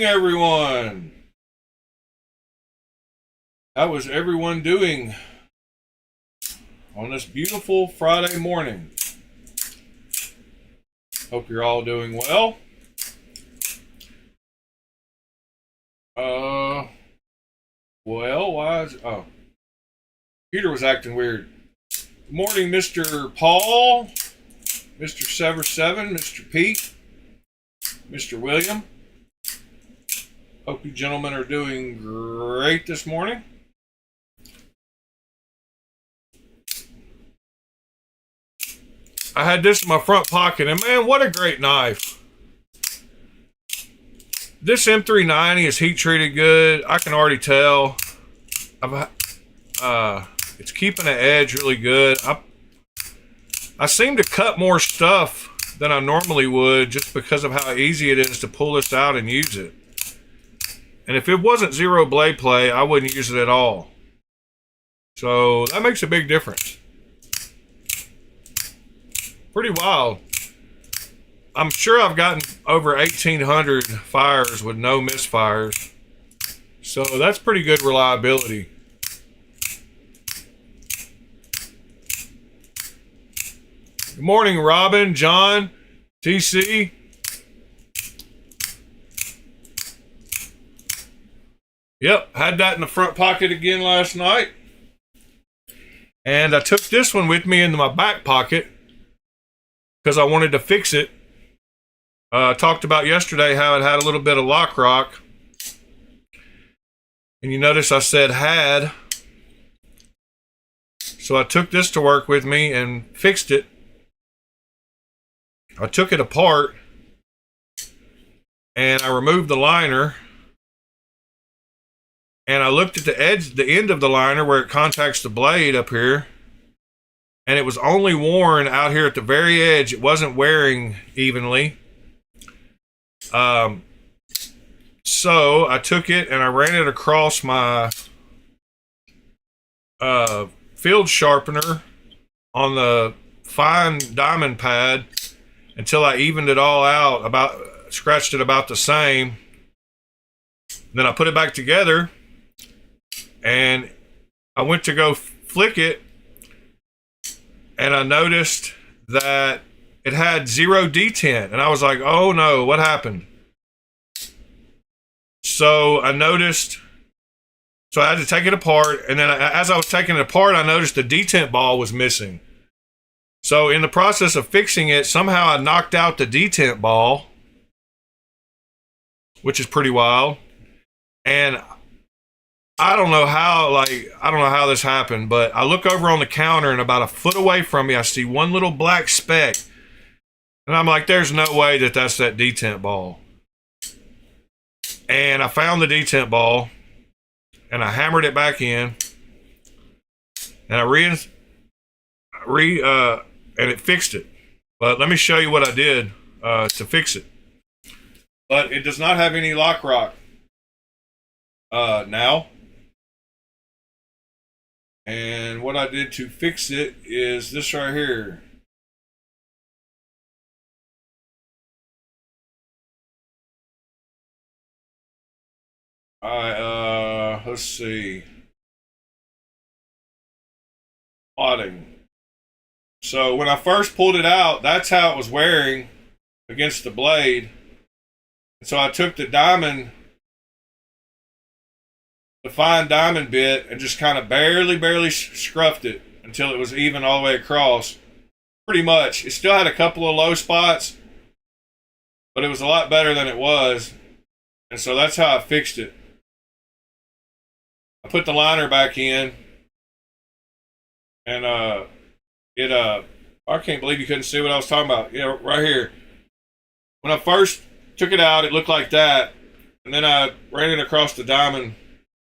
morning, everyone. How is everyone doing on this beautiful Friday morning? Hope you're all doing well. Peter was acting weird. Good morning, Mr. Paul, Mr. Sever7, Mr. Pete, Mr. William. Hope you gentlemen are doing great this morning. I had this in my front pocket, and man, what a great knife. This M390 is heat treated good. I can already tell. It's keeping the edge really good. I seem to cut more stuff than I normally would just because of how easy it is to pull this out and use it. And if it wasn't zero blade play, I wouldn't use it at all. So that makes a big difference. Pretty wild. I'm sure I've gotten over 1,800 fires with no misfires. So that's pretty good reliability. Good morning, Robin, John, TC. Yep, had that in the front pocket again last night. And I took this one with me into my back pocket because I wanted to fix it. I talked about yesterday how it had a little bit of lock rock. And you notice I said had. So I took this to work with me and fixed it. I took it apart and I removed the liner. And I looked at the edge, the end of the liner where it contacts the blade up here. And it was only worn out here at the very edge. It wasn't wearing evenly. So I took it and I ran it across my field sharpener on the fine diamond pad until I evened it all out, scratched it about the same. Then I put it back together and I went to go flick it and I noticed that it had 0 detent and I was like, oh no, what happened? So I noticed, so I had to take it apart, and then as I was taking it apart, I noticed the detent ball was missing. So in the process of fixing it, somehow I knocked out the detent ball, which is pretty wild. And I don't know how this happened, but I look over on the counter and about a foot away from me, I see one little black speck. And I'm like, there's no way that that's that detent ball. And I found the detent ball and I hammered it back in and and it fixed it. But let me show you what I did to fix it. But it does not have any lock rock now. And what I did to fix it is this right here. Let's see. Plotting. So when I first pulled it out, that's how it was wearing against the blade. And so I took the fine diamond bit and just kind of barely scruffed it until it was even all the way across. Pretty much. It still had a couple of low spots, but it was a lot better than it was. And so that's how I fixed it. I put the liner back in and I can't believe you couldn't see what I was talking about. Yeah, right here. When I first took it out, it looked like that. And then I ran it across the diamond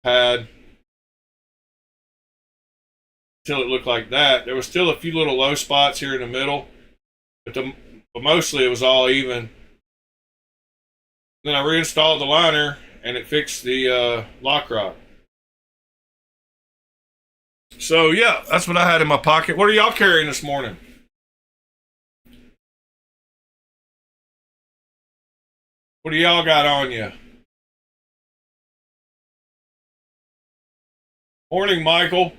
pad until it looked like that. There was still a few little low spots here in the middle, but mostly it was all even. Then I reinstalled the liner and it fixed the lock rock. So yeah, that's what I had in my pocket. What are y'all carrying this morning? What do y'all got on you? Morning, Michael.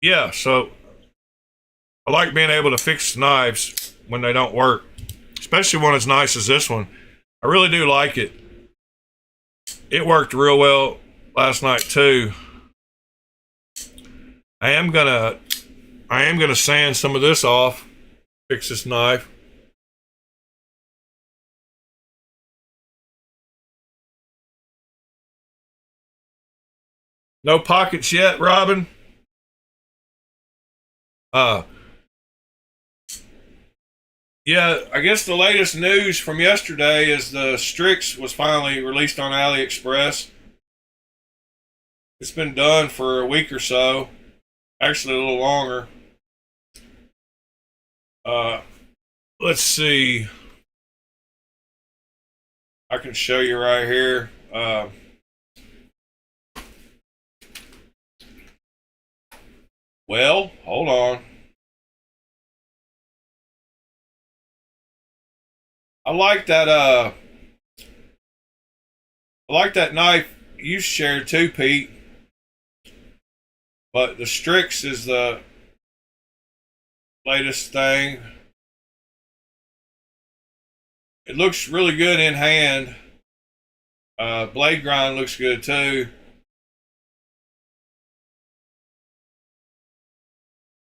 Yeah, so I like being able to fix knives when they don't work, especially one as nice as this one. I really do like it. It worked real well last night too. I am gonna sand some of this off, fix this knife. No pockets yet, Robin. Yeah, I guess the latest news from yesterday is the Strix was finally released on AliExpress. It's been done for a week or so, actually a little longer. Let's see. I can show you right here. Well, hold on. I like that knife you shared too, Pete. But the Strix is the latest thing. It looks really good in hand. Blade grind looks good too.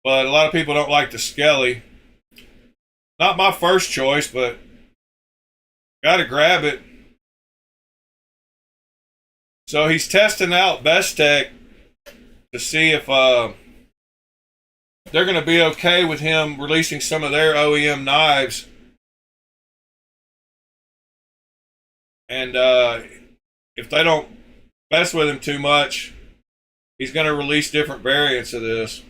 But a lot of people don't like the Skelly. Not my first choice, but gotta grab it. So he's testing out Bestech to see if they're going to be okay with him releasing some of their OEM knives. And if they don't mess with him too much, he's going to release different variants of this.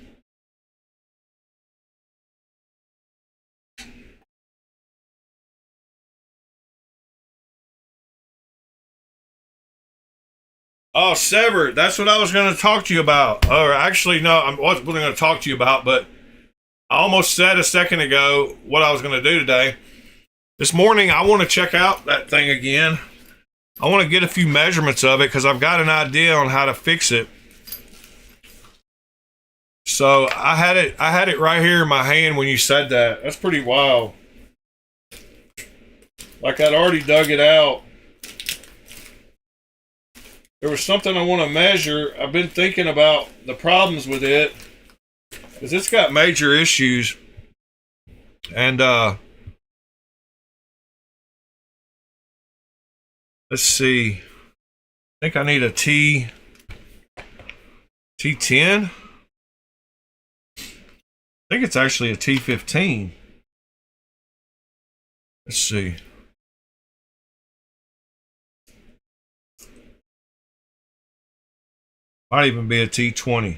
Oh, Severed. That's what I was going to talk to you about. Or actually, no, I wasn't going to talk to you about, but I almost said a second ago what I was going to do today. This morning, I want to check out that thing again. I want to get a few measurements of it because I've got an idea on how to fix it. So I had it right here in my hand when you said that. That's pretty wild. Like I'd already dug it out. There was something I want to measure. I've been thinking about the problems with it because it's got major issues. And let's see. I think I need a T10. I think it's actually a T15. Let's see. Might even be a T20.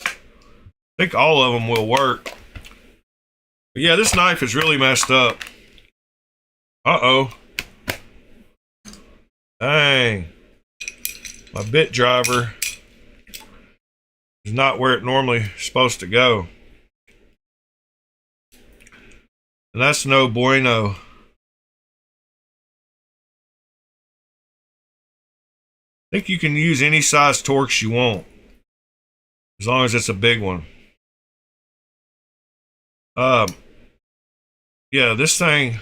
I think all of them will work. But yeah, this knife is really messed up. Uh-oh. Dang. My bit driver is not where it normally is supposed to go. And that's no bueno. I think you can use any size Torx you want, as long as it's a big one. Yeah, this thing,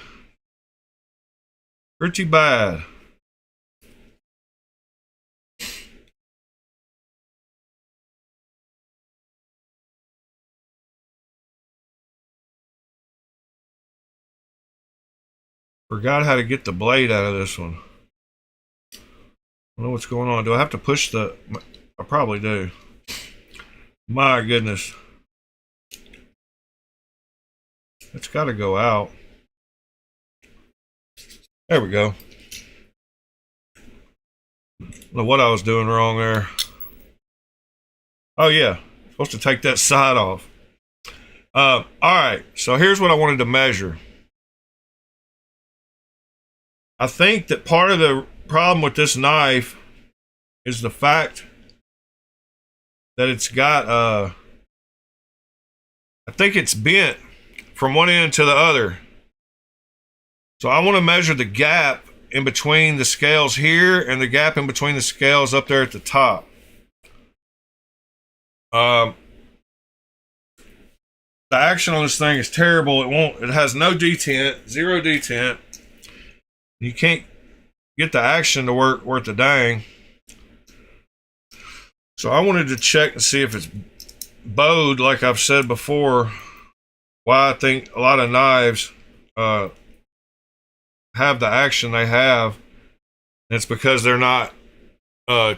pretty bad. Forgot how to get the blade out of this one. I don't know what's going on. Do I have to push the... I probably do. My goodness. It's got to go out. There we go. I don't know what I was doing wrong there. Oh yeah, supposed to take that side off. All right, so here's what I wanted to measure. I think that part of the problem with this knife is the fact that it's got I think it's bent from one end to the other. So I want to measure the gap in between the scales here and the gap in between the scales up there at the top. The action on this thing is terrible. It has no detent, zero detent. You can't get the action to work worth a dang. So I wanted to check and see if it's bowed, like I've said before. Why I think a lot of knives have the action they have. And it's because they're not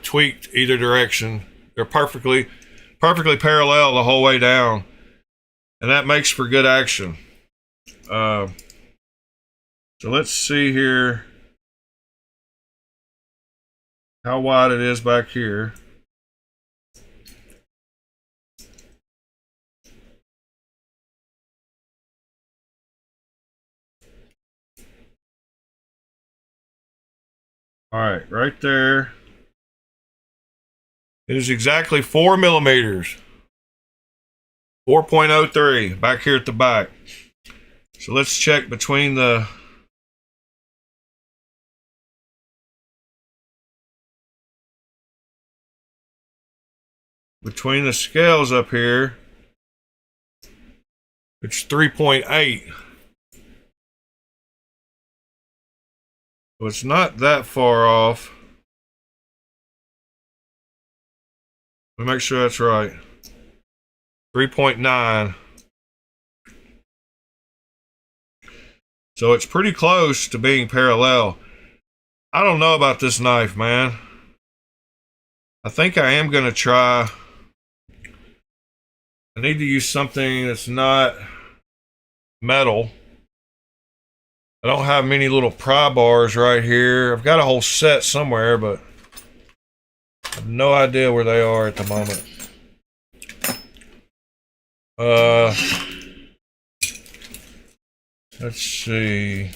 tweaked either direction. They're perfectly parallel the whole way down, and that makes for good action. So let's see here how wide it is back here. All right, right there. It is exactly 4 millimeters. 4.03 back here at the back. So let's check between the scales up here. It's 3.8. So it's not that far off. Let me make sure that's right. 3.9. So it's pretty close to being parallel. I don't know about this knife, man. I think I am going to try. I need to use something that's not metal. I don't have many little pry bars right here. I've got a whole set somewhere, but I have no idea where they are at the moment. Let's see.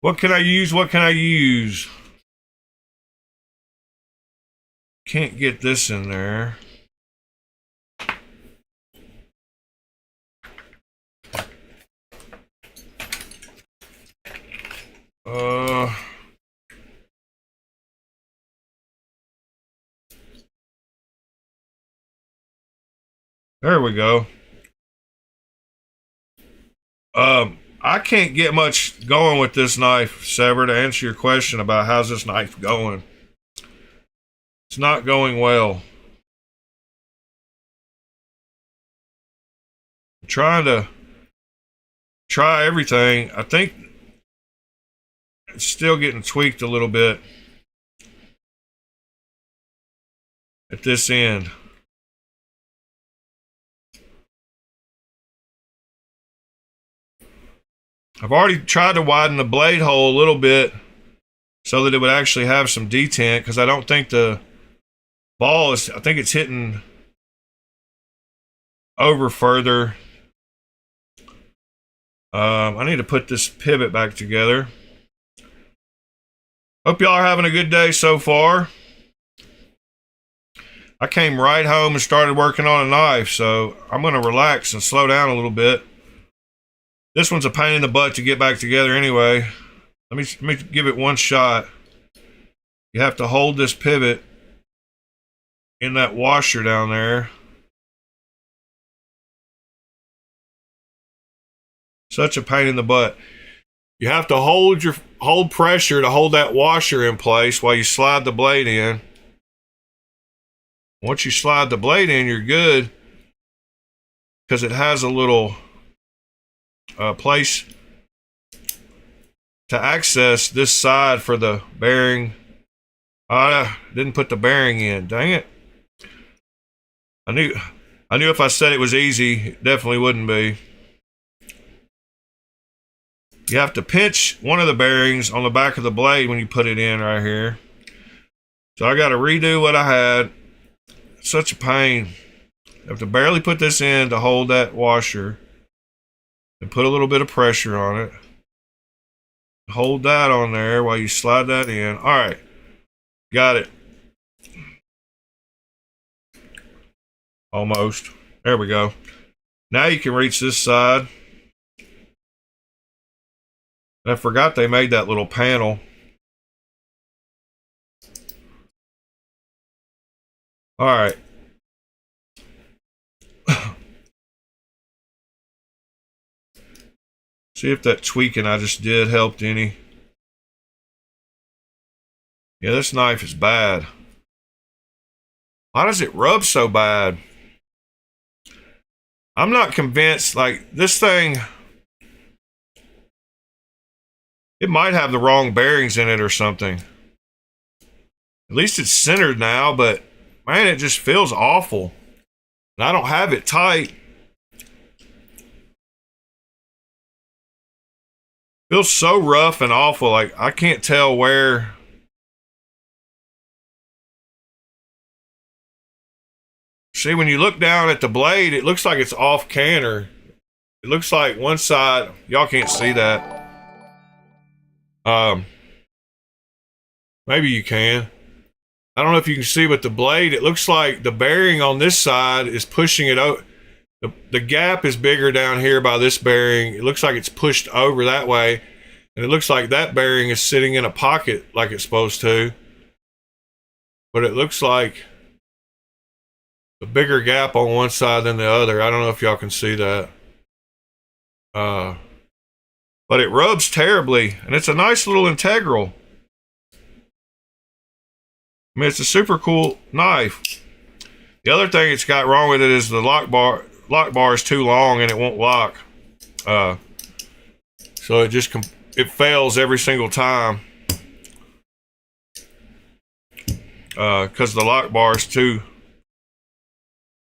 What can I use? What can I use? Can't get this in there. There we go. I can't get much going with this knife, Sever, to answer your question about how's this knife going. It's not going well. I'm trying to try everything. I think it's still getting tweaked a little bit at this end. I've already tried to widen the blade hole a little bit so that it would actually have some detent, because I don't think the ball is, I think it's hitting over further. I need to put this pivot back together. Hope y'all are having a good day so far. I came right home and started working on a knife, so I'm going to relax and slow down a little bit. This one's a pain in the butt to get back together anyway. Let me give it one shot. You have to hold this pivot in that washer down there. Such a pain in the butt. You have to hold pressure to hold that washer in place while you slide the blade in. Once you slide the blade in, you're good, because it has a little place to access this side for the bearing. I didn't put the bearing in. Dang it. I knew if I said it was easy, it definitely wouldn't be. You have to pinch one of the bearings on the back of the blade when you put it in right here. So I got to redo what I had. It's such a pain. I have to barely put this in to hold that washer and put a little bit of pressure on it. Hold that on there while you slide that in. All right, got it. Almost. There we go. Now you can reach this side. I forgot they made that little panel. All right. See if that tweaking I just did helped any. Yeah, this knife is bad. Why does it rub so bad? I'm not convinced. Like, this thing, it might have the wrong bearings in it or something. At least it's centered now, but man, it just feels awful. And I don't have it tight. Feels so rough and awful. Like, I can't tell where. See, when you look down at the blade, it looks like it's off canter. It looks like one side, y'all can't see that. Maybe you can. I don't know if you can see, but the blade, it looks like the bearing on this side is pushing it out. The gap is bigger down here by this bearing. It looks like it's pushed over that way. And it looks like that bearing is sitting in a pocket like it's supposed to. But it looks like a bigger gap on one side than the other. I don't know if y'all can see that. But it rubs terribly. And it's a nice little integral. I mean, it's a super cool knife. The other thing it's got wrong with it is the lock bar is too long and it won't lock. So it fails every single time. Because the lock bar is too.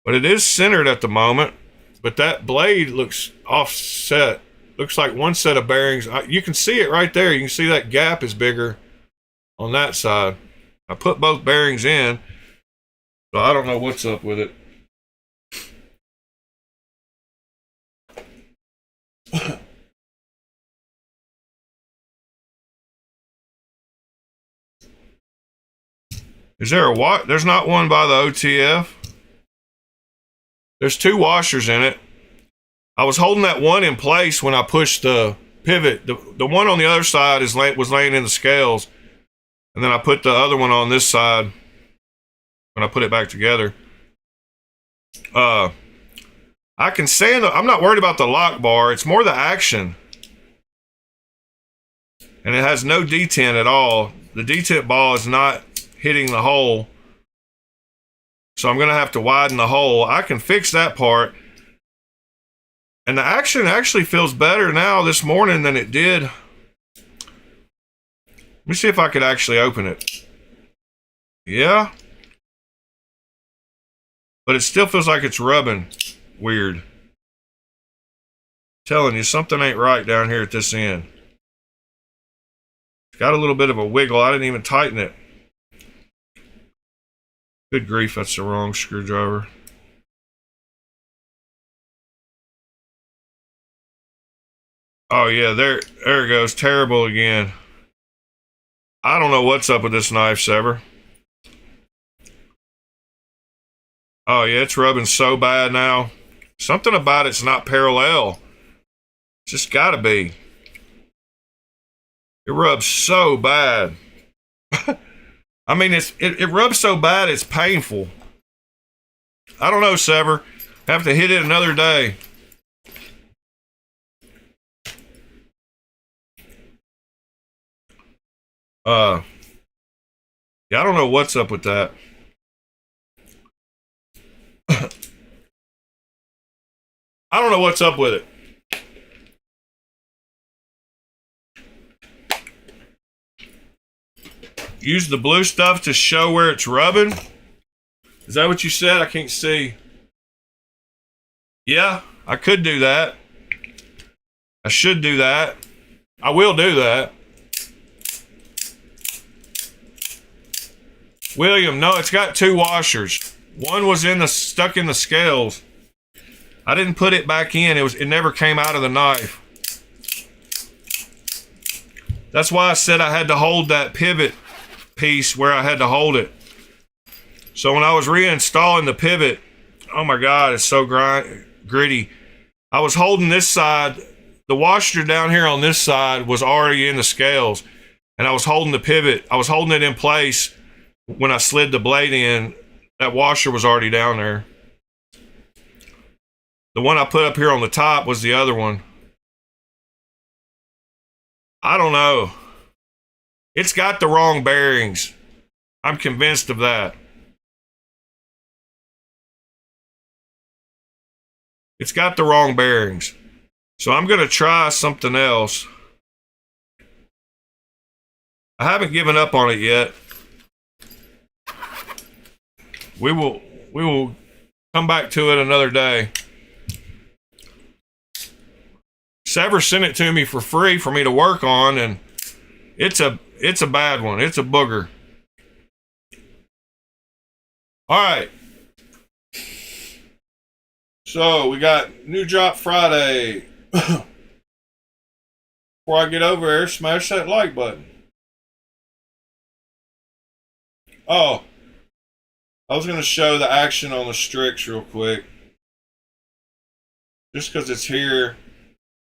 But it is centered at the moment. But that blade looks offset. Looks like one set of bearings. You can see it right there. You can see that gap is bigger on that side. I put both bearings in, so I don't know what's up with it. Is there a there's not one by the OTF. There's two washers in it. I was holding that one in place when I pushed the pivot. The one on the other side was laying in the scales. And then I put the other one on this side when I put it back together. I can say I'm not worried about the lock bar. It's more the action. And it has no detent at all. The detent ball is not hitting the hole. So I'm going to have to widen the hole. I can fix that part. And the action actually feels better now this morning than it did. Let me see if I could actually open it. Yeah. But it still feels like it's rubbing weird. Telling you, something ain't right down here at this end. It's got a little bit of a wiggle. I didn't even tighten it. Good grief, that's the wrong screwdriver. Oh yeah, there it goes. Terrible again. I don't know what's up with this knife, Sever. Oh yeah, it's rubbing so bad now. Something about it's not parallel. It's just gotta be. It rubs so bad. I mean, it rubs so bad it's painful. I don't know, Sever. Have to hit it another day. Yeah, I don't know what's up with that. I don't know what's up with it. Use the blue stuff to show where it's rubbing. Is that what you said? I can't see. Yeah, I could do that. I should do that. I will do that. William, no, it's got two washers. One was stuck in the scales. I didn't put it back in. It never came out of the knife. That's why I said I had to hold that pivot piece where I had to hold it. So when I was reinstalling the pivot, oh my God, it's so gritty. I was holding this side. The washer down here on this side was already in the scales, and I was holding the pivot. I was holding it in place when I slid the blade in. That washer was already down there. The one I put up here on the top was the other one. I don't know. It's got the wrong bearings. I'm convinced of that. It's got the wrong bearings. So I'm going to try something else. I haven't given up on it yet. We will come back to it another day. Sever sent it to me for free for me to work on, and it's a bad one. It's a booger. All right. So we got new drop Friday. Before I get over there, smash that like button. Oh, I was going to show the action on the Strix real quick. Just because it's here.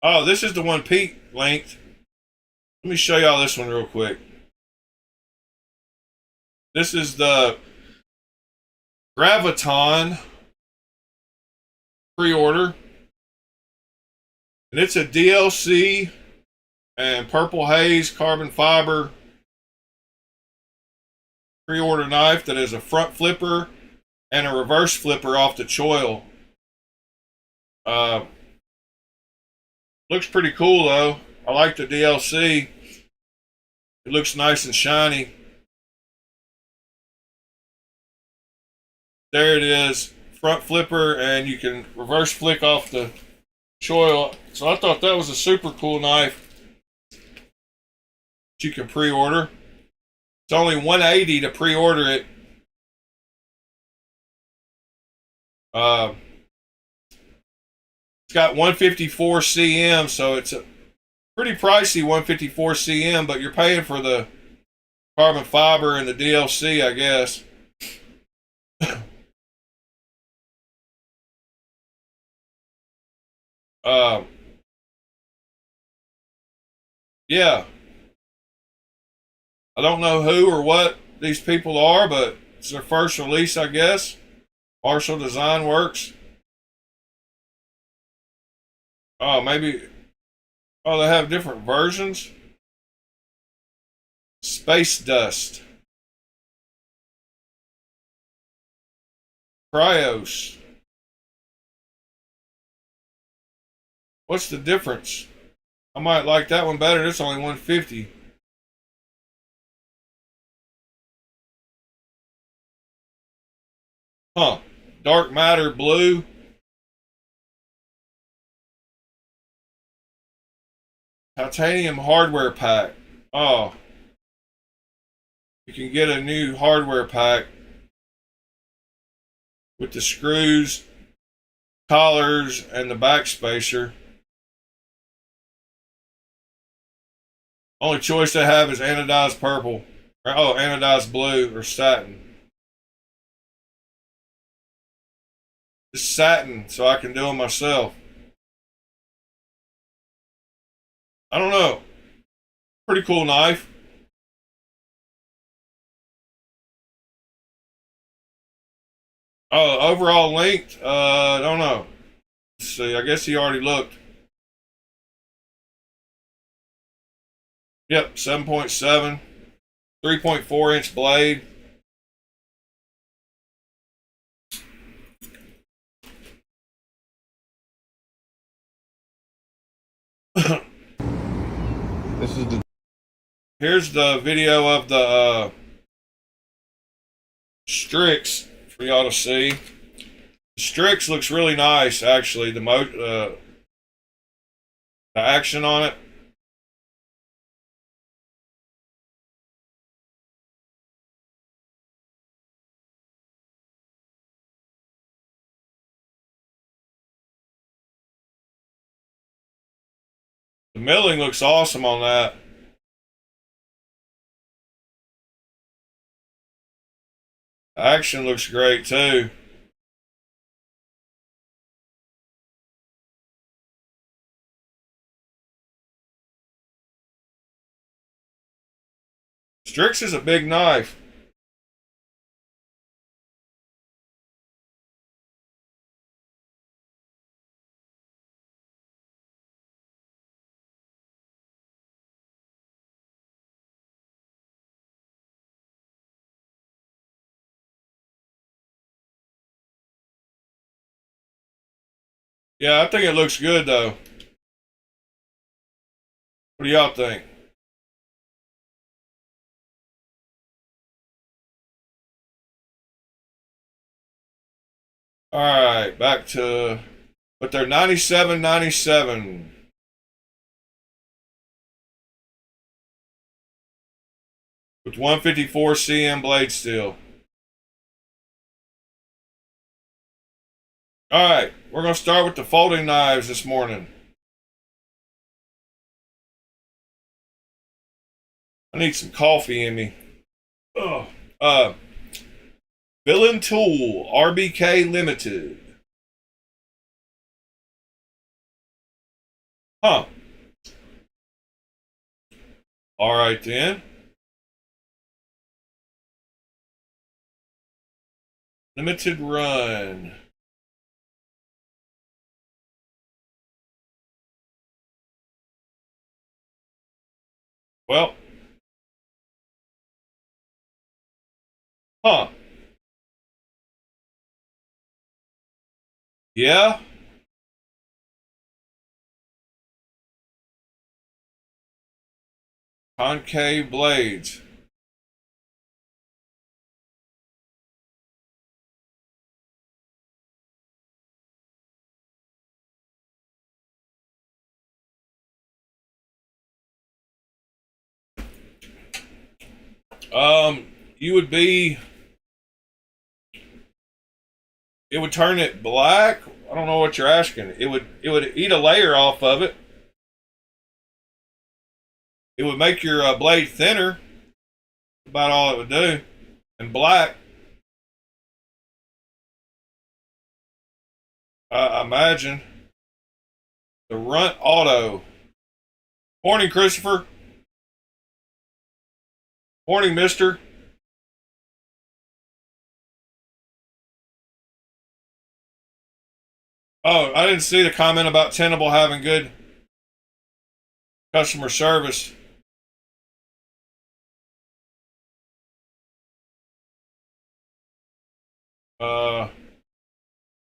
Oh, this is the one Pete linked. Let me show y'all this one real quick. This is the Graviton pre-order. And it's a DLC and purple haze carbon fiber pre-order knife that is a front flipper and a reverse flipper off the choil. Looks pretty cool though. I like the DLC. It looks nice and shiny. There it is, front flipper, and you can reverse flick off the choil. So I thought that was a super cool knife that you can pre-order. It's only $180 to pre-order it. It's got 154 cm, so it's a pretty pricey 154 cm, but you're paying for the carbon fiber and the DLC, I guess. Yeah. I don't know who or what these people are, but it's their first release, I guess. Marshall Design Works. Oh, maybe. Oh, they have different versions. Space Dust. Cryos. What's the difference? I might like that one better. It's only $150. Huh. Dark Matter Blue. Titanium hardware pack. Oh. You can get a new hardware pack with the screws, collars, and the back spacer. Only choice they have is anodized purple. Oh, anodized blue or satin. It's satin, so I can do them myself. I don't know. Pretty cool knife. Oh, overall length? I don't know. Let's see. I guess he already looked. Yep, 7.7. 3.4 inch blade. This is the. Here's the video of the Strix for y'all to see. The Strix looks really nice, actually. The action on it. The milling looks awesome on that. Action looks great too. Strix is a big knife. Yeah, I think it looks good though. What do y'all think? All right, back to, but they're 97.97. With 154 CM blade steel. All right, we're going to start with the folding knives this morning. I need some coffee in me. Villain Tool, RBK Limited. Huh. All right then. Limited run. Well. Huh. Yeah. Concave blades. You would be, it would turn it black. I don't know what you're asking. It would eat a layer off of it. It would make your blade thinner. About all it would do. And black. I imagine. The Runt Auto. Morning, Christopher. Morning, mister. Oh, I didn't see the comment about Tenable having good customer service. So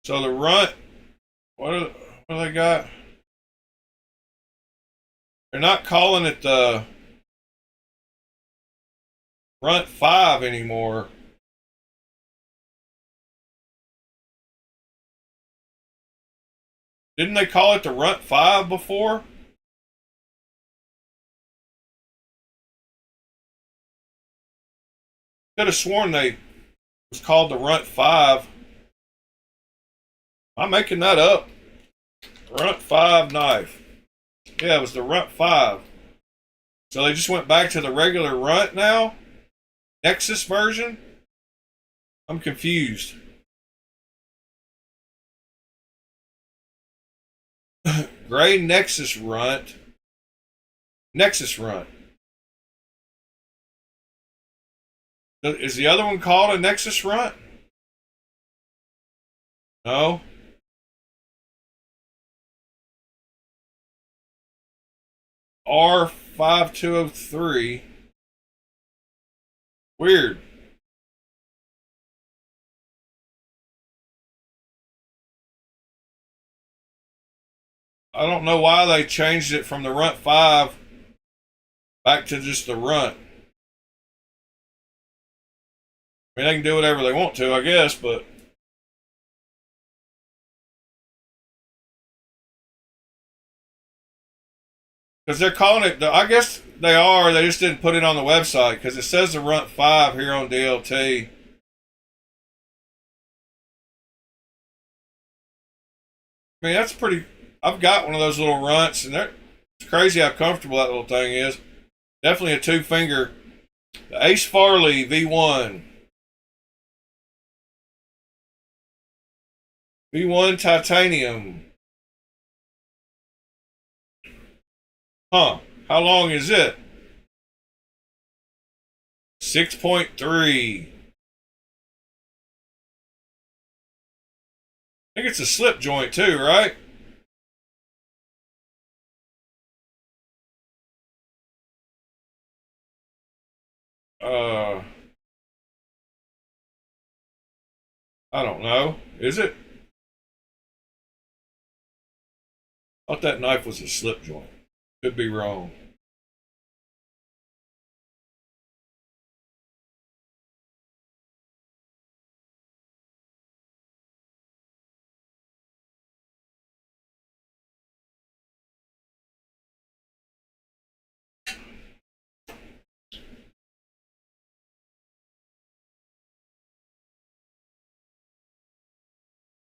the Runt, what do they got? They're not calling it the Runt 5 anymore. Didn't they call it the Runt 5 before? Could have sworn they was called the Runt 5. I'm making that up. Runt 5 knife. Yeah, it was the Runt 5. So they just went back to the regular Runt now? Nexus version? I'm confused. Gray Nexus Runt. Nexus Runt. Is the other one called a Nexus Runt? No. R5203. Weird. I don't know why they changed it from the Runt 5 back to just the Runt. I mean, they can do whatever they want to, I guess, but because they're calling it, I guess they are, they just didn't put it on the website because it says the Runt 5 here on DLT. I mean, that's pretty, I've got one of those little Runts, and it's crazy how comfortable that little thing is. Definitely a two-finger. The Ace Farley V1. B1 titanium. Huh. How long is it? 6.3. I think it's a slip joint too, right? I don't know. Is it? I thought that knife was a slip joint. Could be wrong.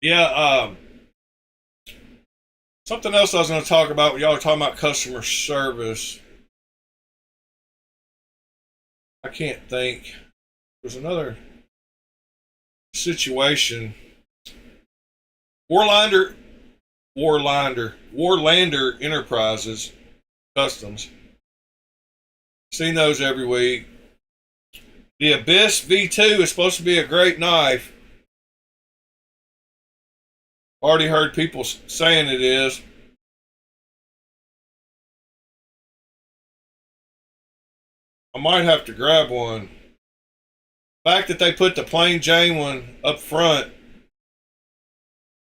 Yeah, something else I was going to talk about when y'all were talking about customer service. I can't think. There's another situation. Warlander Enterprises Customs. Seen those every week. The Abyss V2 is supposed to be a great knife. Already heard people saying it is. I might have to grab one. The fact that they put the plain Jane one up front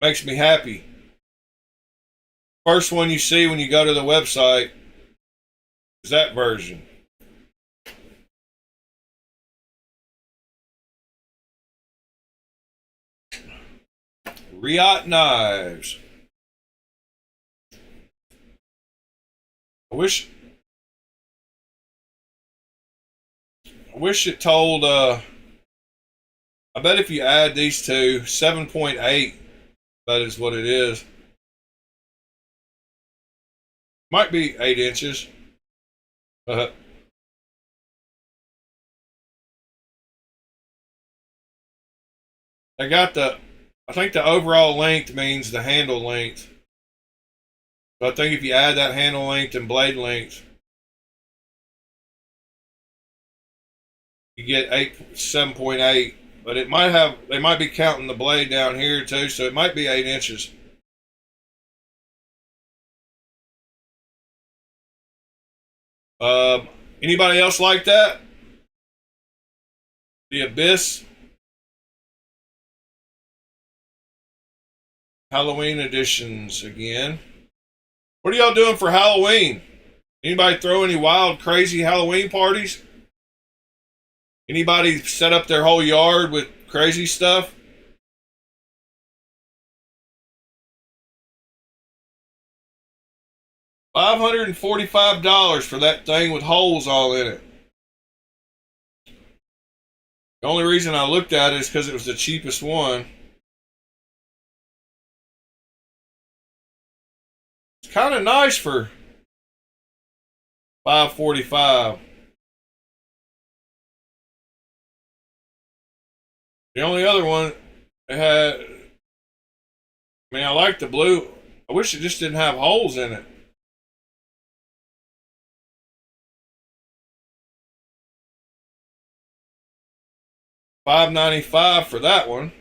makes me happy. First one you see when you go to the website is that version. Riot Knives. I wish it told, I bet if you add these two, 7.8, that is what it is. Might be 8 inches. They got I think the overall length means the handle length. So I think if you add that handle length and blade length, you get 7.8. But it might have, they might be counting the blade down here too, so it might be 8 inches. Anybody else like that? The Abyss Halloween editions again. What are y'all doing for Halloween? Anybody throw any wild, crazy Halloween parties? Anybody set up their whole yard with crazy stuff? $545 for that thing with holes all in it. The only reason I looked at it is because it was the cheapest one. It's kind of nice for $545. The only other one it had, I mean, I like the blue. I wish it just didn't have holes in it. $595 for that one.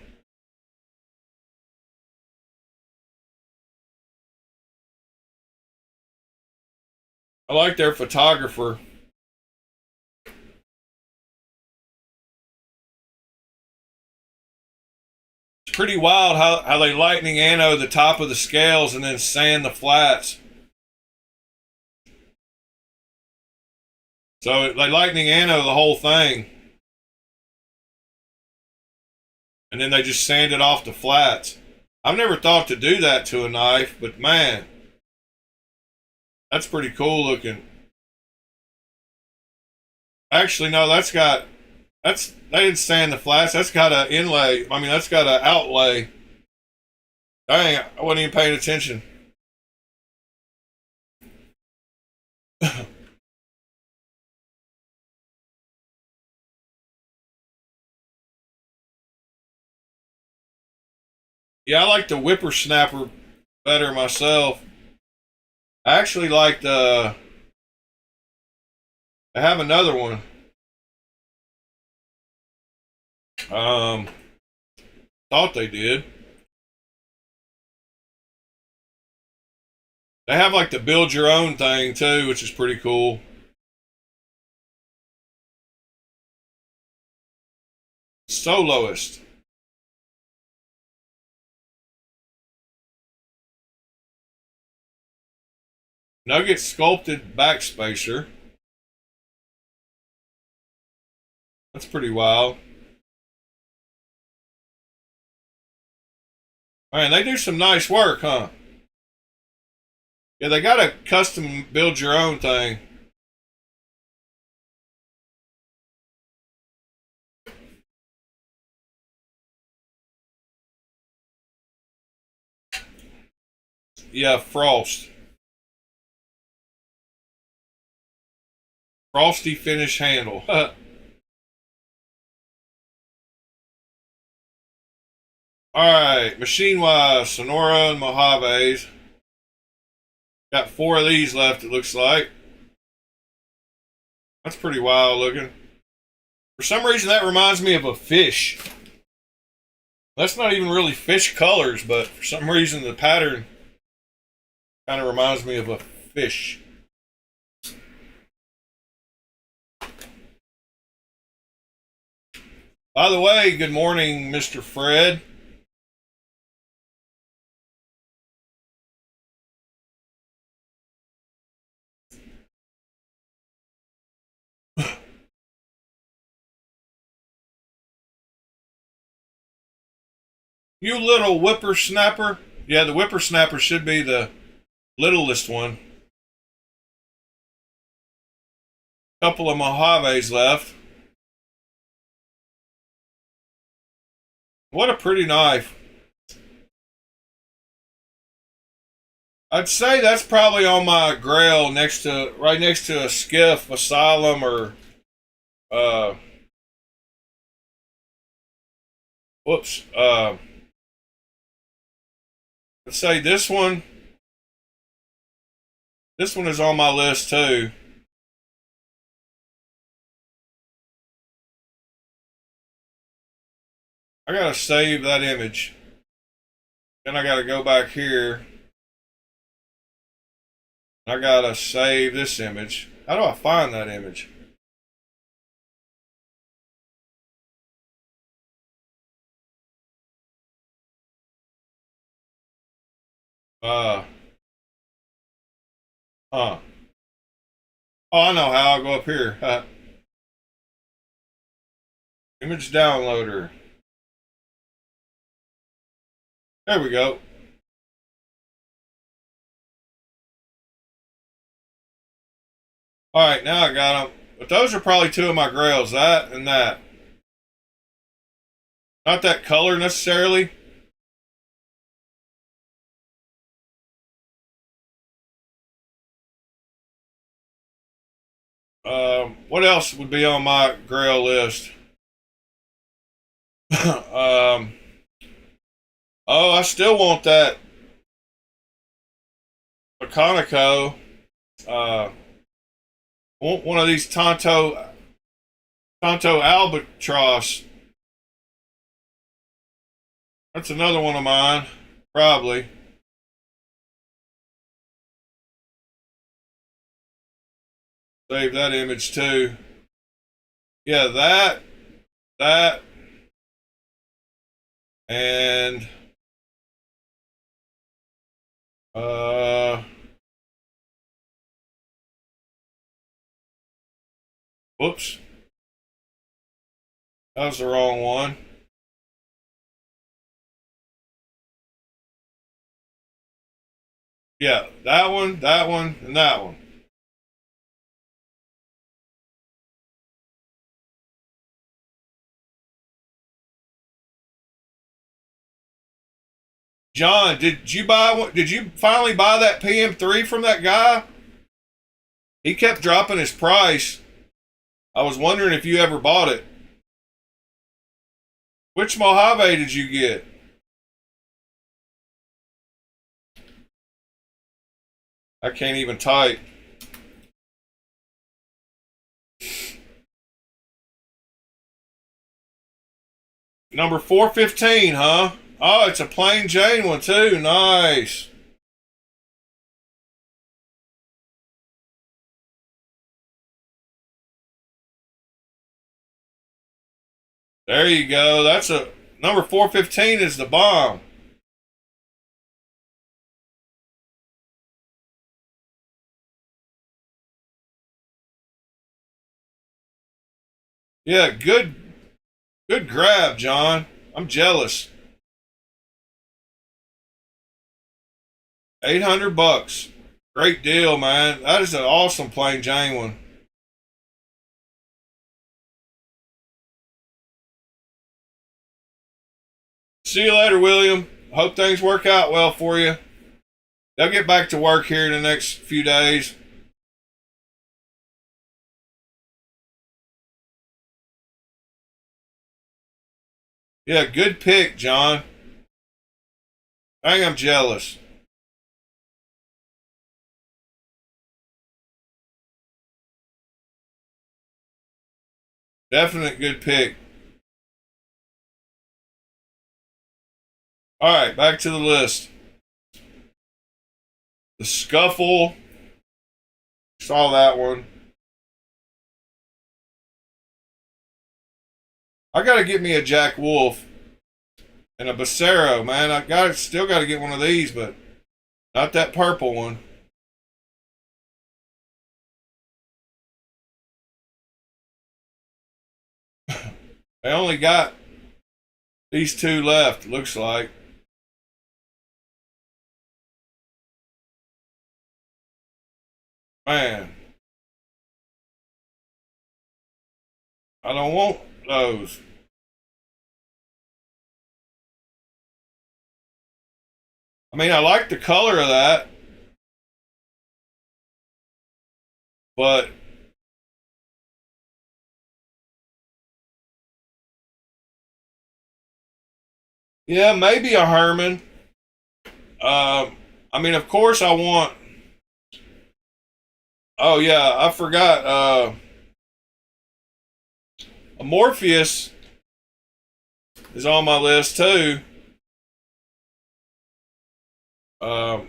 I like their photographer. It's pretty wild how they lightning anode the top of the scales and then sand the flats. So they lightning anode the whole thing. And then they just sand it off the flats. I've never thought to do that to a knife, but man, that's pretty cool looking. Actually, no, they didn't sand the flats. That's got an inlay. I mean, that's got an outlay. Dang, I wasn't even paying attention. Yeah, I like the whippersnapper better myself. I actually like the. I have another one. Thought they did. They have like the build your own thing too, which is pretty cool. Soloist. Nugget sculpted backspacer. That's pretty wild. Man, they do some nice work, huh? Yeah, they got a custom build your own thing. Yeah, Frost. Frosty finish handle. Alright, machine wise, Sonora and Mojaves. Got 4 of these left, it looks like. That's pretty wild looking. For some reason, that reminds me of a fish. That's not even really fish colors, but for some reason, the pattern kind of reminds me of a fish. By the way, good morning, Mr. Fred. You little whippersnapper. Yeah, the whippersnapper should be the littlest one. Couple of Mojaves left. What a pretty knife. I'd say that's probably on my grail right next to a skiff, asylum, or whoops. Let's say this one. This one is on my list too. I gotta save that image. Then I gotta go back here. I gotta save this image. How do I find that image? Oh, I know how. I'll go up here. Image downloader. There we go. Alright, now I got them. But those are probably 2 of my grails. That and that. Not that color necessarily. What else would be on my grail list? Oh, I still want that Conoco. Want one of these Tonto Albatross. That's another one of mine, probably. Save that image too. Yeah, that, and whoops, that was the wrong one. Yeah, that one, and that one. John, did you buy one? Did you finally buy that PM3 from that guy? He kept dropping his price. I was wondering if you ever bought it. Which Mojave did you get? I can't even type. Number 415, huh? Oh, it's a plain Jane one too. Nice. There you go. That's a number 415 is the bomb. Yeah, good grab, John. I'm jealous. $800. Great deal, man. That is an awesome plain Jane one. See you later, William. Hope things work out well for you. They'll get back to work here in the next few days. Yeah, good pick, John. Dang, I'm jealous. Definite good pick. All right, back to the list. The Scuffle. Saw that one. I gotta get me a Jack Wolf and a Becerro, man. Still gotta get one of these, but not that purple one. They only got these two left, looks like. Man, I don't want those. I mean, I like the color of that, but yeah, maybe a Herman. I mean, of course, I want. Oh yeah, I forgot. A Morpheus is on my list too. Um,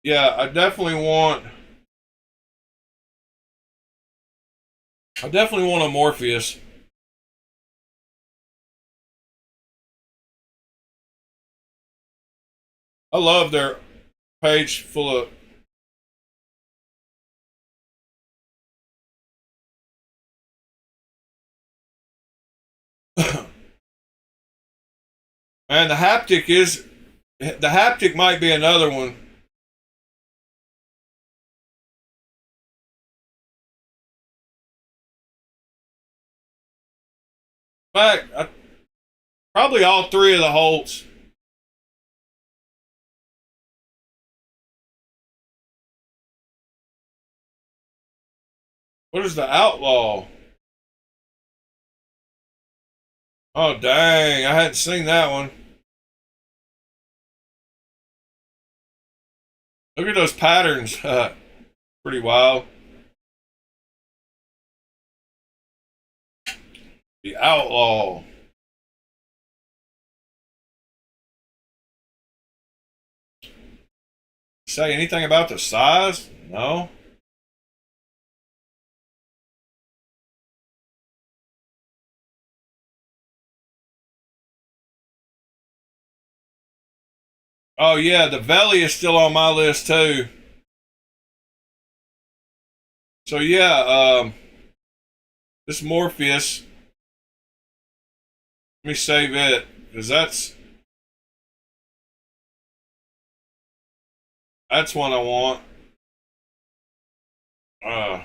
yeah, I definitely want. I definitely want a Morpheus. I love their page full of. And the haptic might be another one. In fact, probably all three of the Holts. What is the Outlaw? Oh dang, I hadn't seen that one. Look at those patterns. Pretty wild. The Outlaw. Say anything about the size? No. Oh yeah, the Valley is still on my list too. So yeah, this Morpheus. Let me save it because that's one I want. Uh,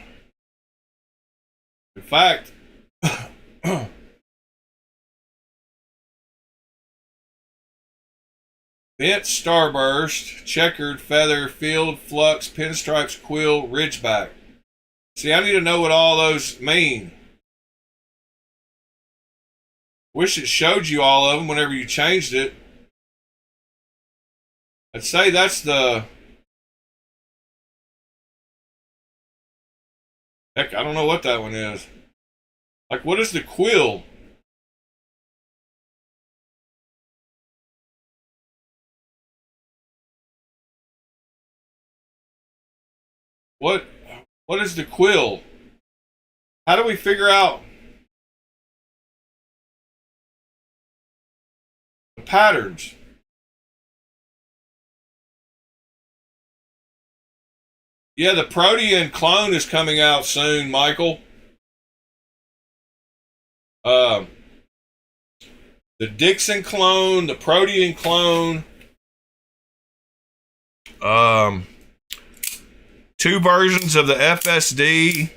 in fact, Bent Starburst, Checkered, Feather, Field, Flux, Pinstripes, Quill, Ridgeback. See, I need to know what all those mean. Wish it showed you all of them whenever you changed it. I'd say that's the... Heck, I don't know what that one is. Like, what is the quill? What is the quill? How do we figure out the patterns? Yeah, the Protean clone is coming out soon, Michael. The Dixon clone, the Protean clone. Two versions of the FSD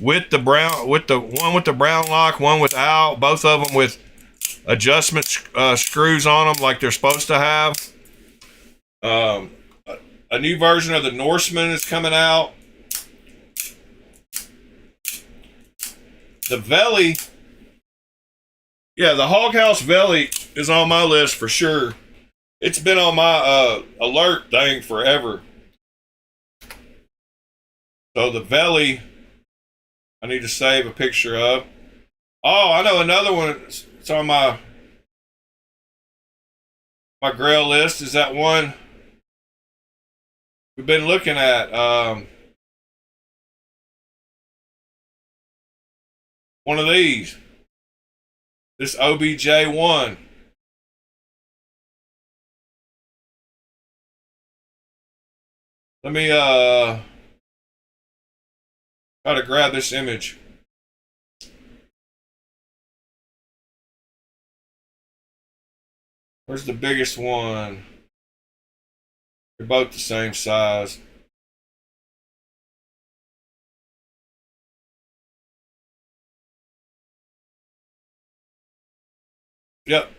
with the brown, with the one with the brown lock, one without. Both of them with adjustment screws on them, like they're supposed to have. A new version of the Norseman is coming out. The Veli, yeah, the Hoghouse Veli is on my list for sure. It's been on my alert thing forever. So the Veli, I need to save a picture of. Oh, I know another one. It's on my grail list. Is that one we've been looking at? One of these. This OBJ1. Let me try to grab this image. Where's the biggest one? They're both the same size. Yep,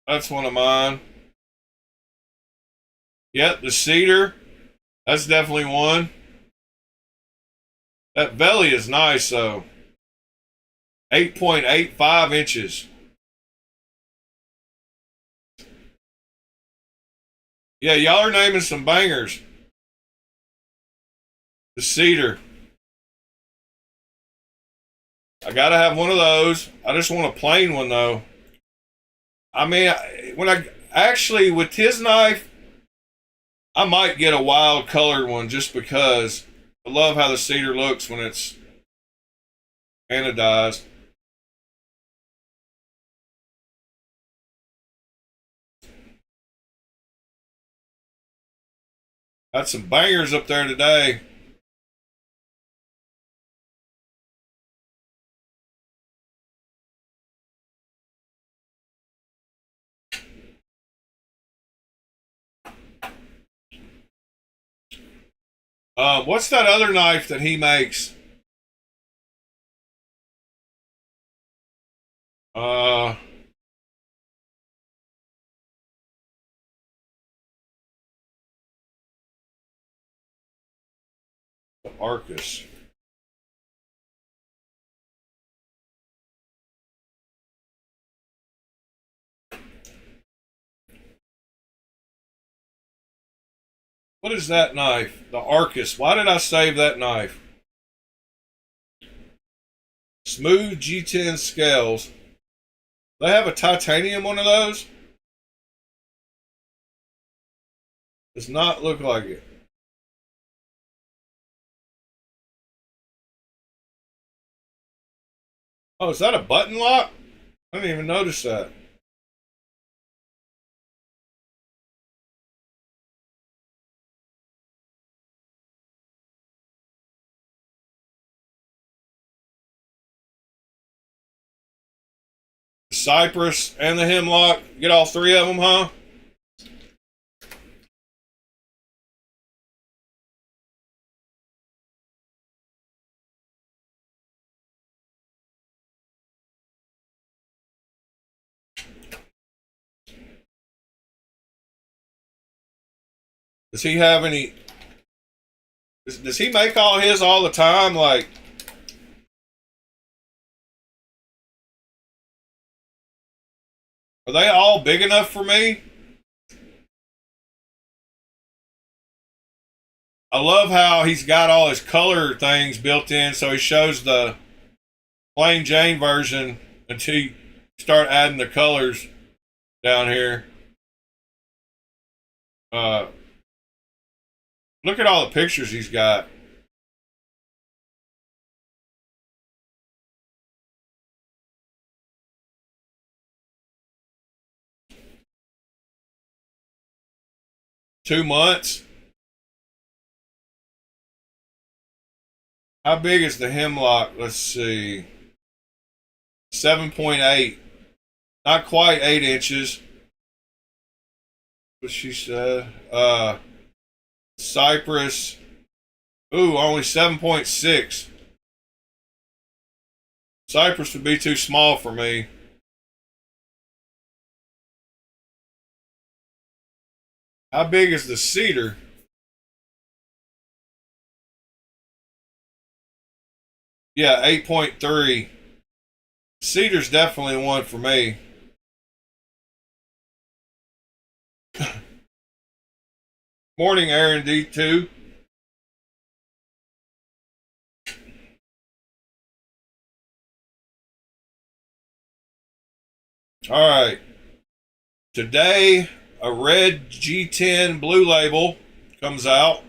that's one of mine. Yep, the cedar. That's definitely one. That Veli is nice though. 8.85 inches. Yeah, y'all are naming some bangers. The cedar. I gotta have one of those. I just want a plain one though. I mean, when I actually, with his knife, I might get a wild colored one just because I love how the cedar looks when it's anodized. Got some bangers up there today. What's that other knife that he makes? The Arcus. What is that knife? The Arcus. Why did I save that knife? Smooth G10 scales. They have a titanium one of those? Does not look like it. Oh, is that a button lock? I didn't even notice that. The Cypress and the Hemlock. Get all three of them, huh? Does he have any... Does he make all his all the time? Like... Are they all big enough for me? I love how he's got all his color things built in, so he shows the plain Jane version until you start adding the colors down here. Look at all the pictures he's got. $2 months. How big is the hemlock? Let's see. 7.8. Not quite 8 inches. What she said. Cypress. Ooh, only 7.6. Cypress would be too small for me. How big is the cedar? Yeah, 8.3. Cedar's definitely one for me. Morning, Aaron D2. All right. Today, a red G10 blue label comes out.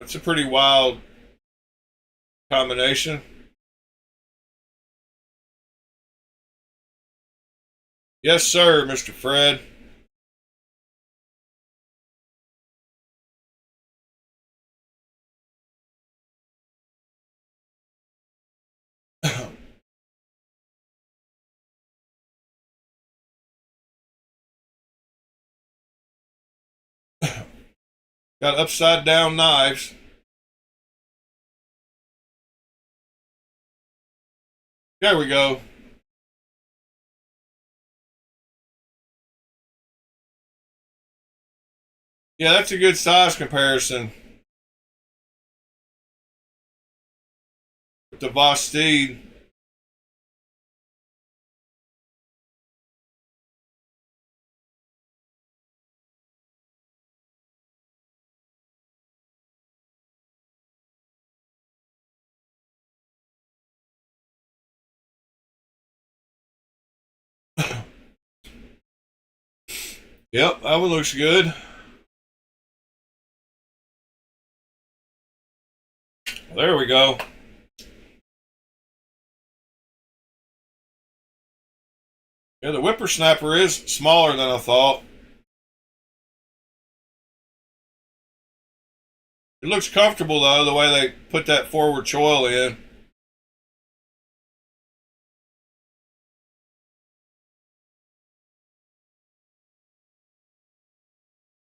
It's a pretty wild combination. Yes, sir, Mr. Fred. Got upside down knives. There we go. Yeah, that's a good size comparison with the Vosteed. Yep, that one looks good. There we go. Yeah, the whippersnapper is smaller than I thought. It looks comfortable though, the way they put that forward choil in.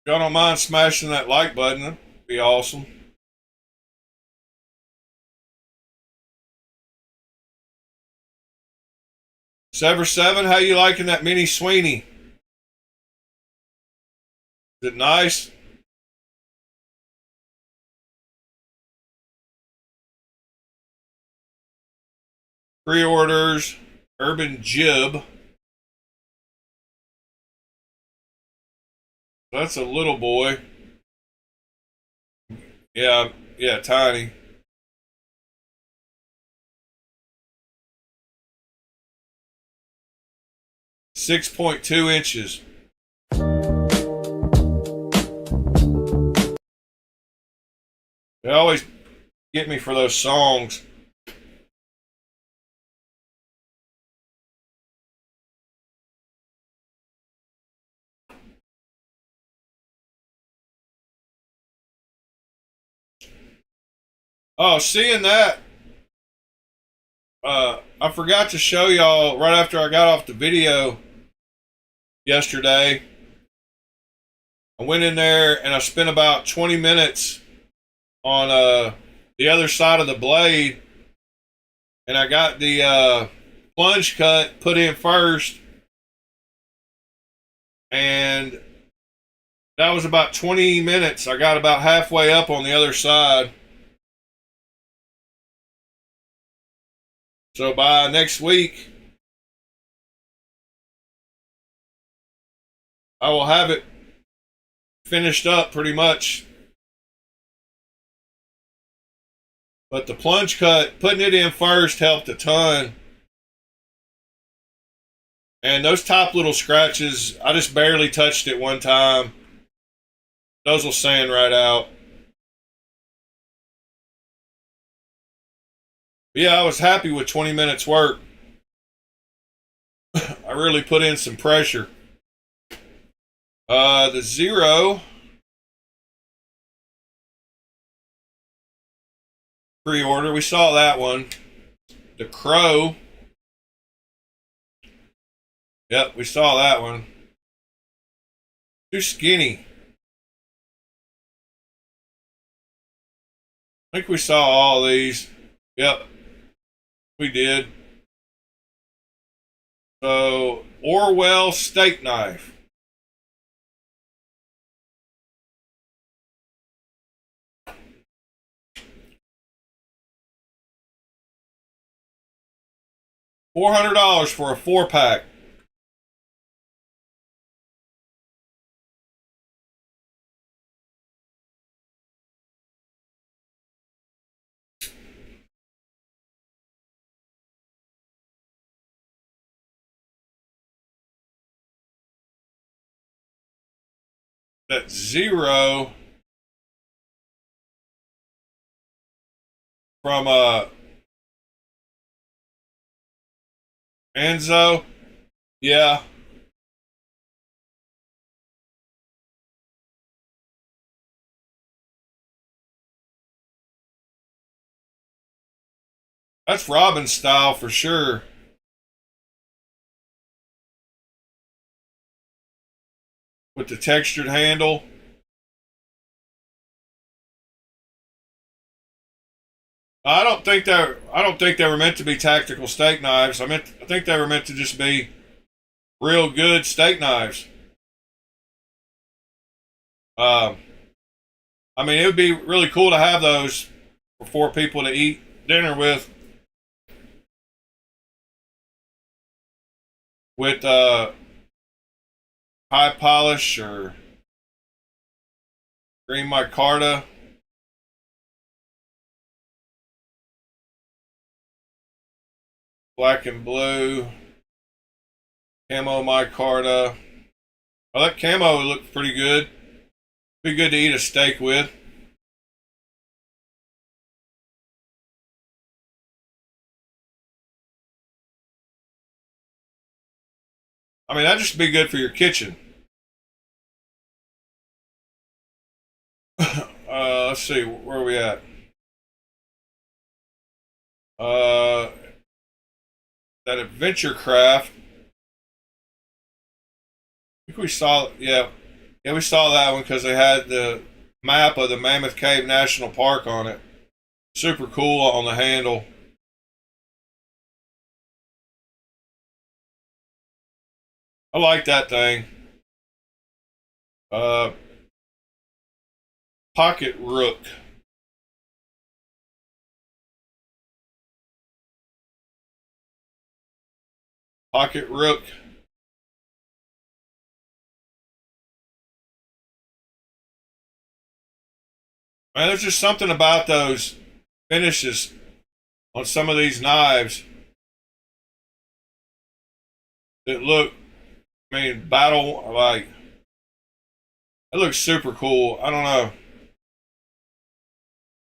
If y'all don't mind smashing that like button, that'd be awesome. Sever7, how you liking that mini Sweeney? Is it nice? Pre-orders, Urban Jib. That's a little boy. Yeah, tiny. .2 inches. They always get me for those songs. Oh, seeing that, I forgot to show y'all right after I got off the video yesterday. I went in there and I spent about 20 minutes on the other side of the blade, and I got the plunge cut put in first, and That was about 20 minutes. I got about halfway up on the other side. So by next week, I will have it finished up pretty much. But the plunge cut, putting it in first, helped a ton. And those top little scratches, I just barely touched it one time. Those will sand right out. But yeah, I was happy with 20 minutes work. I really put in some pressure. The Zero pre-order, we saw that one. The Crow, yep, we saw that one. Too skinny. I think we saw all these. Yep, we did. So, Orwell steak knife. $400 for a 4-pack. That Zero from Enzo. Yeah. That's Robin style for sure. With the textured handle. I don't think they were meant to be tactical steak knives. I think they were meant to just be real good steak knives. I mean, it would be really cool to have those for 4 people to eat dinner with high polish or green micarta. Black and blue, camo micarta. Well, that camo looks pretty good. Be good to eat a steak with. I mean, that'd just be good for your kitchen. Let's see, where are we at? That Adventure Craft. I think we saw, yeah, we saw that one because they had the map of the Mammoth Cave National Park on it. Super cool on the handle. I like that thing. Pocket Rook. Pocket Rook. Man, there's just something about those finishes on some of these knives that look, I mean, battle, like, it looks super cool. I don't know.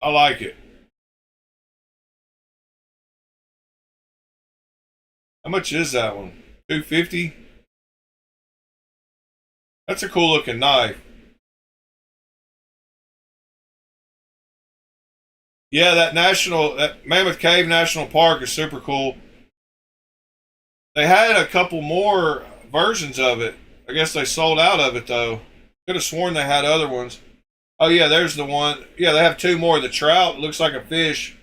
I like it. How much is that one? $250? That's a cool looking knife. Yeah, that Mammoth Cave National Park is super cool. They had a couple more versions of it. I guess they sold out of it though. Could have sworn they had other ones. Oh yeah, there's the one. Yeah, they have 2 more. The trout looks like a fish.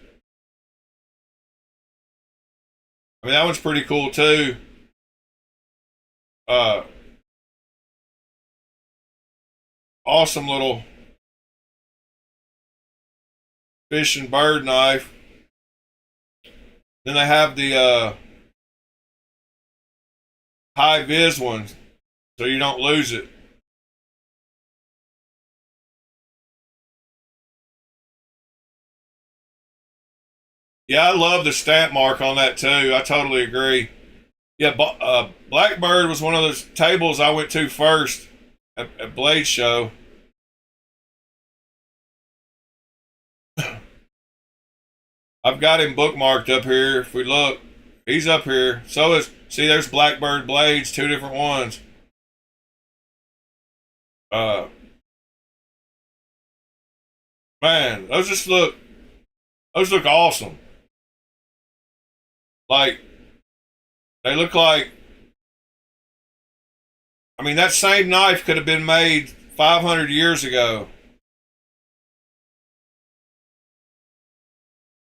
I mean, that one's pretty cool too. Uh, awesome little fish and bird knife. Then they have the high vis one, so you don't lose it. Yeah, I love the stamp mark on that too. I totally agree. Yeah, Blackbird was one of those tables I went to first at Blade Show. I've got him bookmarked up here. If we look, he's up here. So is, see, there's Blackbird blades, two different ones. Man, those look awesome. Like, they look like, I mean, that same knife could have been made 500 years ago.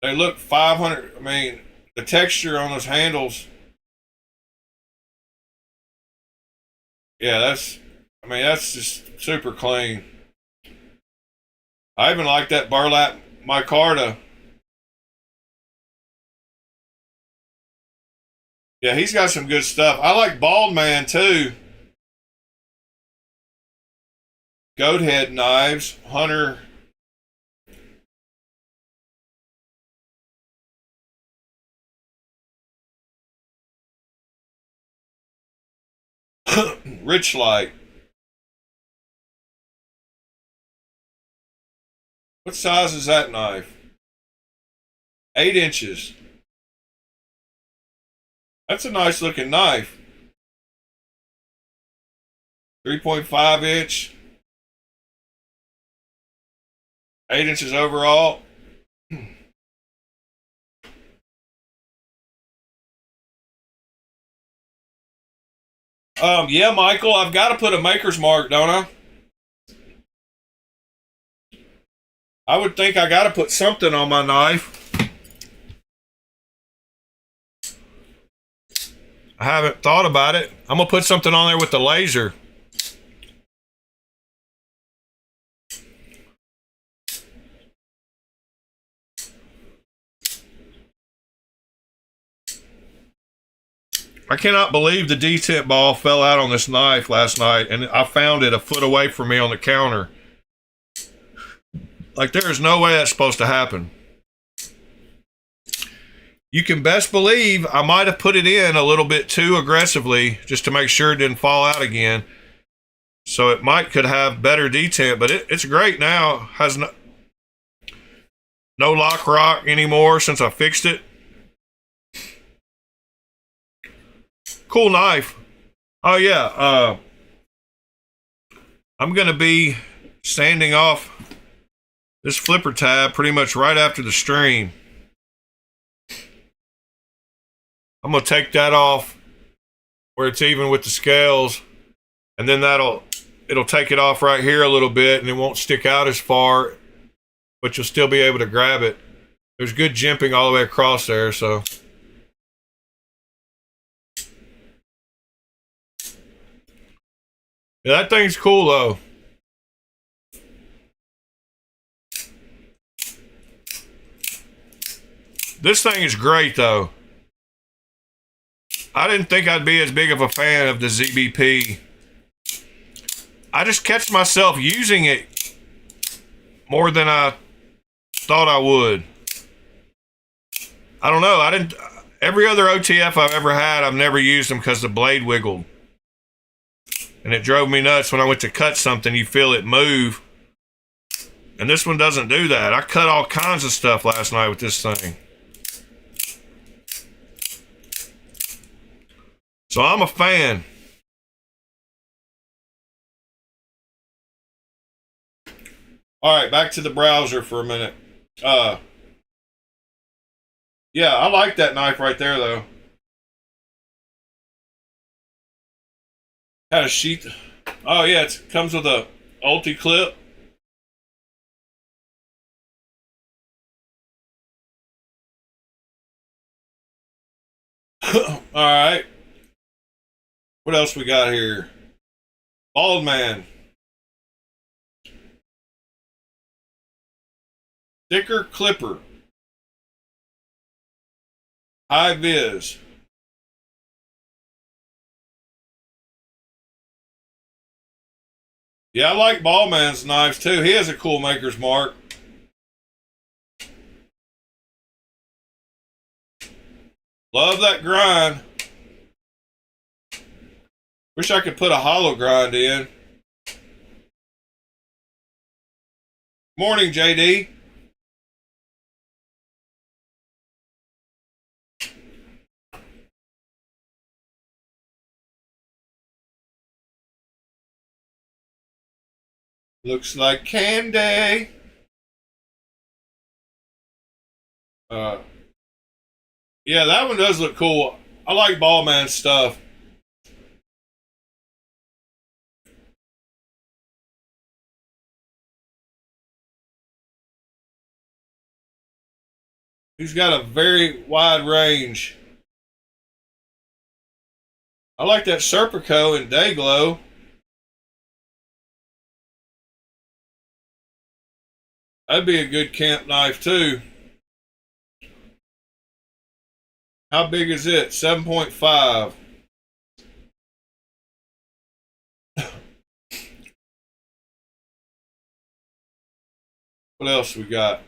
They look 500, I mean, the texture on those handles. Yeah, that's just super clean. I even like that burlap micarta. Yeah, he's got some good stuff. I like Bald Man too. Goat head knives, Hunter. Rich Light. What size is that knife? 8 inches. That's a nice looking knife. 3.5 inch. 8 inches overall. Yeah, Michael, I've got to put a maker's mark, don't I? I would think I got to put something on my knife. I haven't thought about it. I'm going to put something on there with the laser. I cannot believe the detent ball fell out on this knife last night, and I found it a foot away from me on the counter. Like, there is no way that's supposed to happen. You can best believe I might have put it in a little bit too aggressively just to make sure it didn't fall out again. So it could have better detent, but it's great now. Has no lock rock anymore since I fixed it. Cool knife. Oh yeah, I'm gonna be sanding off this flipper tab pretty much right after the stream. I'm gonna take that off where it's even with the scales, and then it'll take it off right here a little bit, and it won't stick out as far, but you'll still be able to grab it. There's good jimping all the way across there, so. Yeah, that thing's cool though. This thing is great though. I didn't think I'd be as big of a fan of the ZBP. I just catch myself using it more than I thought I would. I don't know. Every other OTF I've ever had, I've never used them because the blade wiggled. And it drove me nuts when I went to cut something. You feel it move. And this one doesn't do that. I cut all kinds of stuff last night with this thing. So I'm a fan. All right, back to the browser for a minute. Yeah, I like that knife right there, though. Had a sheath. Oh yeah, it comes with a ulti clip. All right. What else we got here? Bald Man. Thicker clipper. High vis. Yeah, I like Ballman's knives too. He has a cool maker's mark. Love that grind. Wish I could put a hollow grind in. Morning, JD. Looks like candy. Yeah, that one does look cool. I like Ballman stuff. He's got a very wide range. I like that Serpico in Dayglow. That'd be a good camp knife too. How big is it? 7.5. What else we got?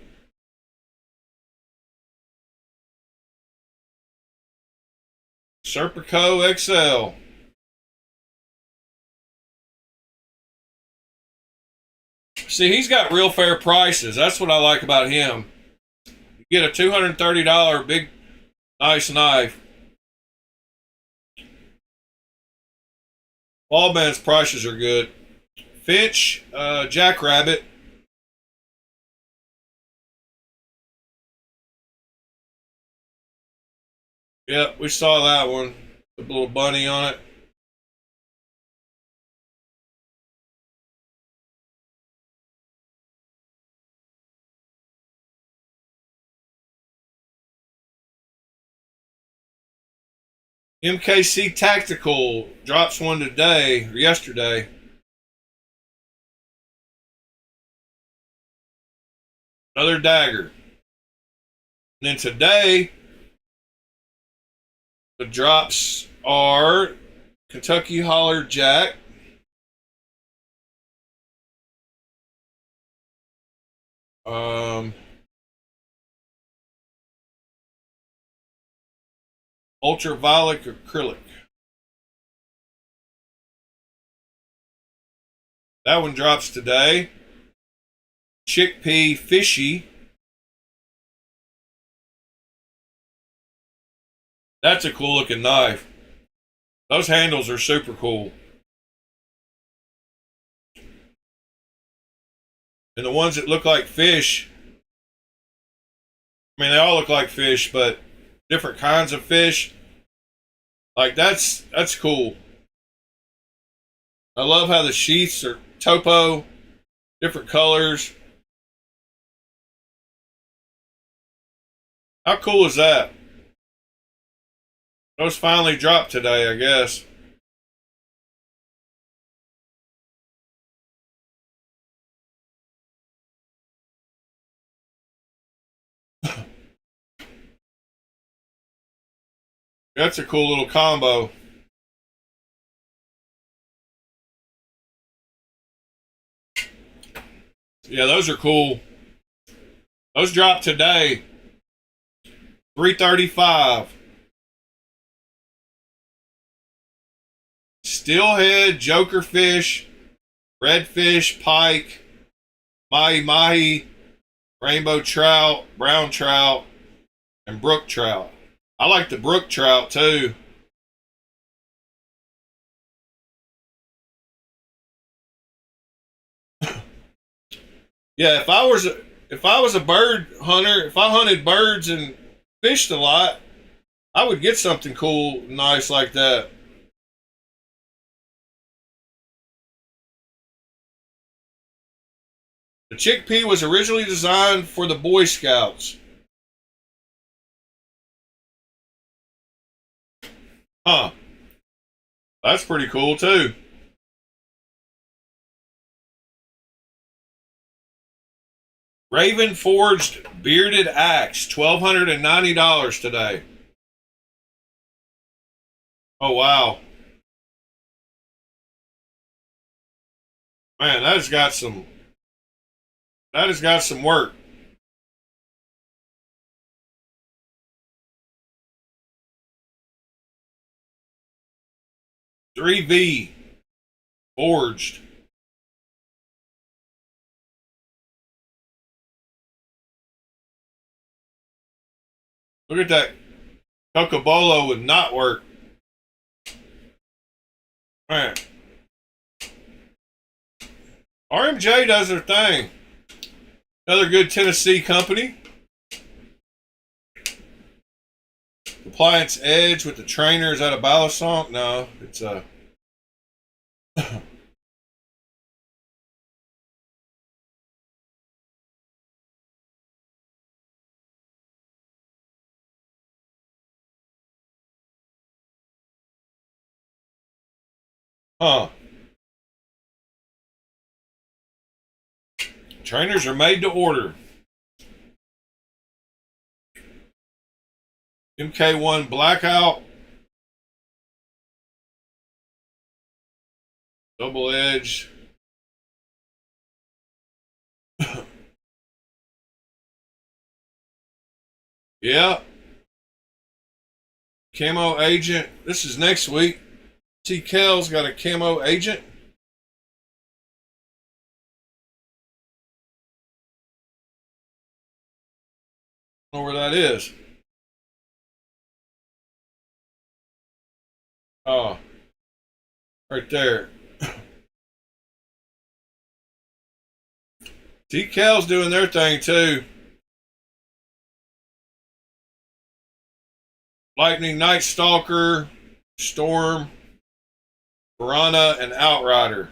Serpico XL. See, he's got real fair prices. That's what I like about him. You get a $230 big, nice knife. Ballman's prices are good. Finch, Jackrabbit. Yep, we saw that one. The little bunny on it. MKC Tactical drops one today, or yesterday. Another dagger. And then today, the drops are Kentucky Holler Jack. Ultraviolet acrylic. That one drops today. Chickpea Fishy. That's a cool looking knife. Those handles are super cool. And the ones that look like fish, I mean, they all look like fish, but different kinds of fish. Like, that's cool. I love how the sheaths are topo, different colors. How cool is that? Those finally dropped today, I guess. That's a cool little combo. Yeah, those are cool. Those dropped today. $335. Steelhead, jokerfish, redfish, pike, mahi, rainbow trout, brown trout, and brook trout. I like the brook trout too. Yeah, if I was a bird hunter, if I hunted birds and fished a lot, I would get something cool, nice like that. The chickpea was originally designed for the Boy Scouts. Huh. That's pretty cool too. Raven Forged Bearded Axe, $1,290 today. Oh, wow. Man, that has got some work. $3V forged. Look at that Cocobolo with knot work. Man. RMJ does their thing. Another good Tennessee company. Appliance Edge with the trainer. Is that a Balisong? No, it's a... Huh. Trainers are made to order. MK1 Blackout. Double Edge. Yeah. Camo Agent. This is next week. T. Kell's got a Camo Agent. I don't know where that is. Oh. Right there. T. Kell's doing their thing too. Lightning Night Stalker, Storm, Piranha, and Outrider.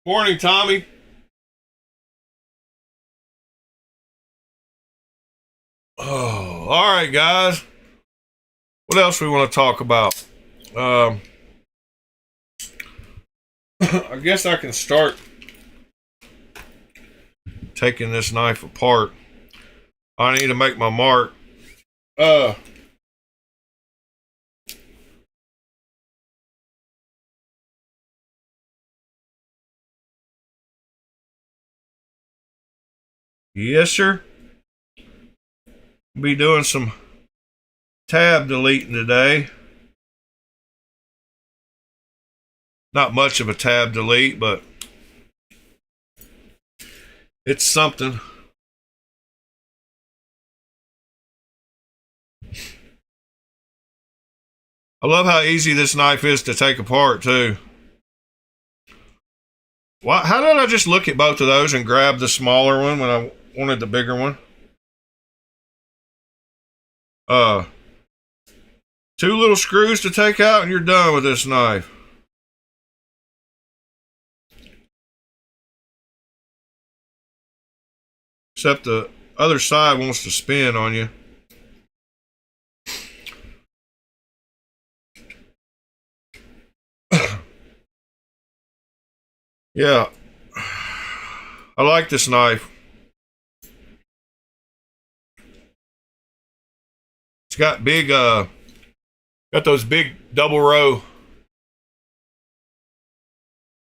Morning, Tommy. Oh, all right, guys. What else we want to talk about? I guess I can start taking this knife apart. I need to make my mark. Yes, sir. Be doing some tab deleting today. Not much of a tab delete, but it's something. I love how easy this knife is to take apart too. How did I just look at both of those and grab the smaller one when I wanted the bigger one? Two little screws to take out and you're done with this knife. Except the other side wants to spin on you. Yeah. I like this knife. It's got big, got those big double row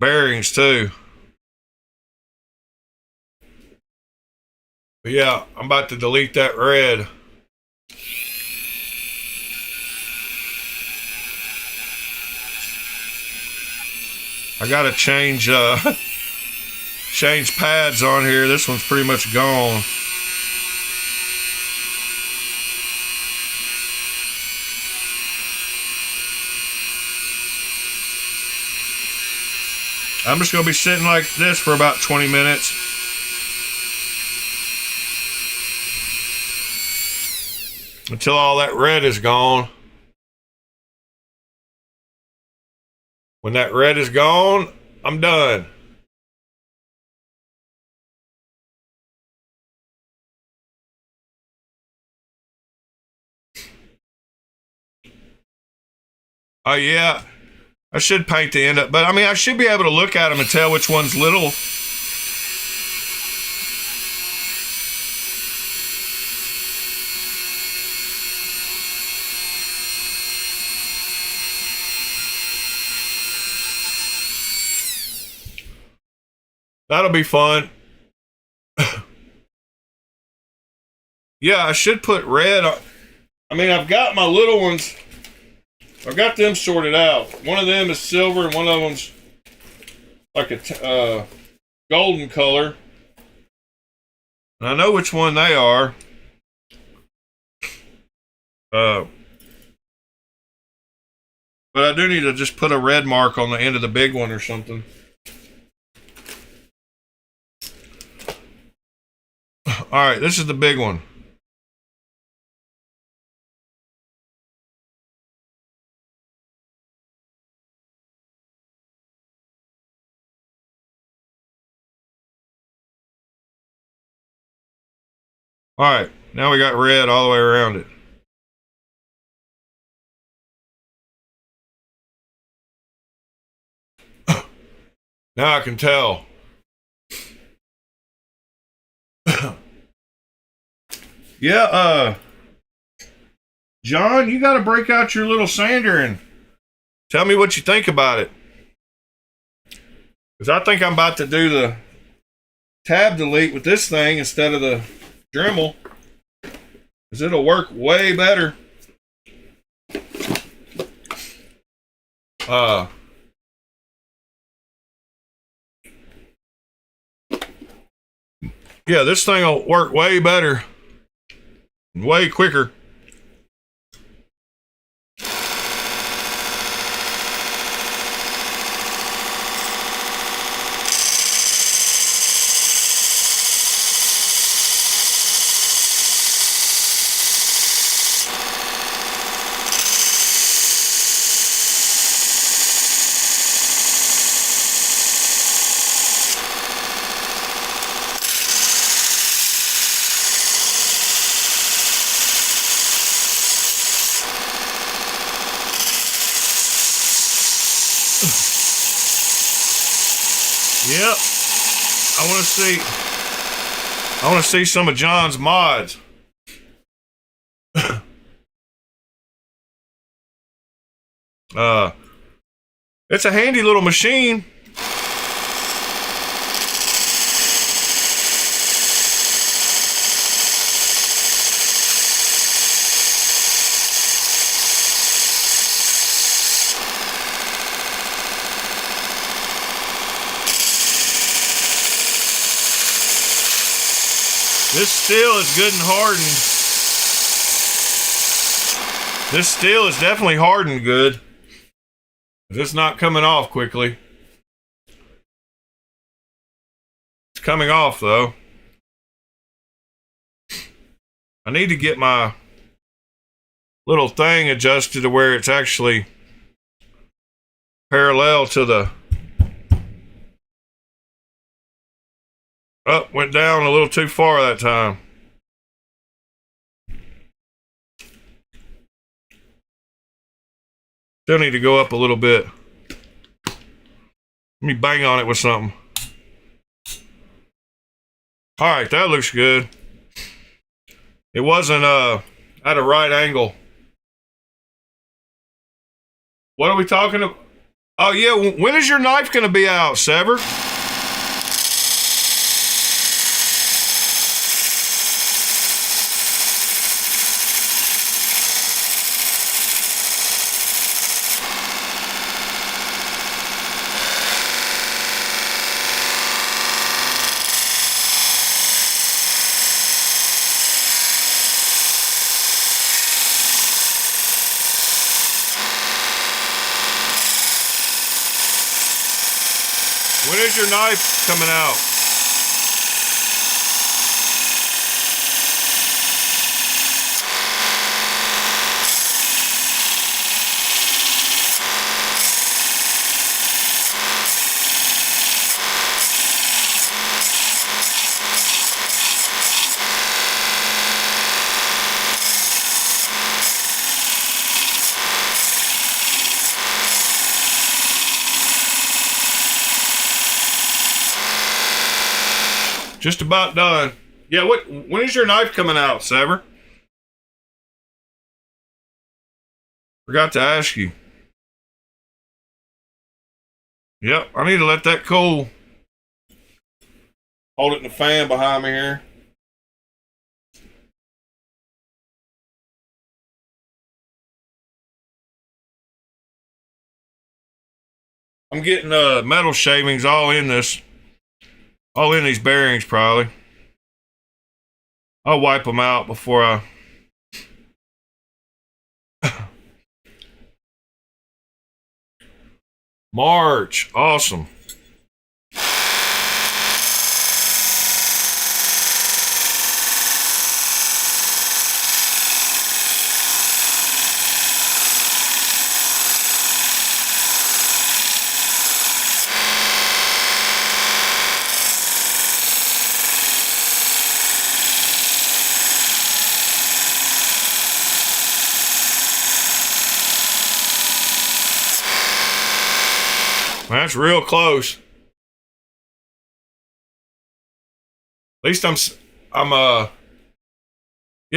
bearings too. But yeah, I'm about to delete that red. I gotta change change pads on here. This one's pretty much gone. I'm just gonna be sitting like this for about 20 minutes. Until all that red is gone. When that red is gone, I'm done. Oh yeah, I should paint the end up, but I mean, I should be able to look at them and tell which one's little. That'll be fun. Yeah, I should put red on. I mean, I've got my little ones. I've got them sorted out. One of them is silver and one of them's like a golden color. And I know which one they are. But I do need to just put a red mark on the end of the big one or something. All right, this is the big one. All right, now we got red all the way around it. Now I can tell. Yeah, John, you got to break out your little sander and tell me what you think about it. Because I think I'm about to do the tab delete with this thing instead of the Dremel. Because it'll work way better. Yeah, this thing will work way better. Way quicker. Yep. I want to see some of John's mods. It's a handy little machine. This steel is good and hardened. This steel is definitely hardened good. It's not coming off quickly. It's coming off though. I need to get my little thing adjusted to where it's actually parallel to the... Oh, went down a little too far that time. Still need to go up a little bit. Let me bang on it with something. All right, that looks good. It wasn't at a right angle. What are we talking about? Oh yeah, when is your knife going to be out, Sever? When is your knife coming out? Just about done. Yeah, when is your knife coming out, Sever? Forgot to ask you. Yep, I need to let that cool. Hold it in the fan behind me here. I'm getting metal shavings all in these bearings probably. I'll wipe them out before I... March, awesome. That's real close. At least yeah,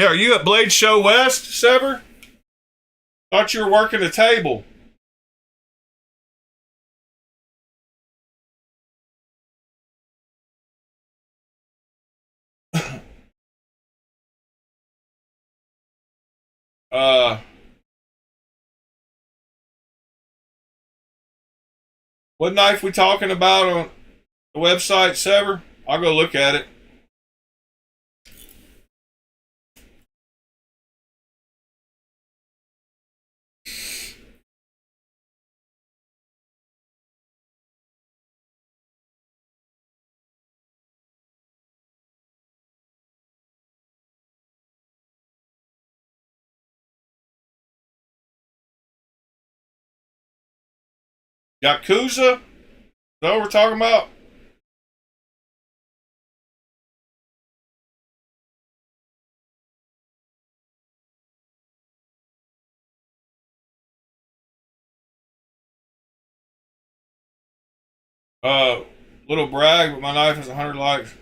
are you at Blade Show West, Sever? Thought you were working the table. What knife we talking about on the website, Sever? I'll go look at it. Yakuza? Is that what we're talking about? Little brag, but my knife has 100 likes.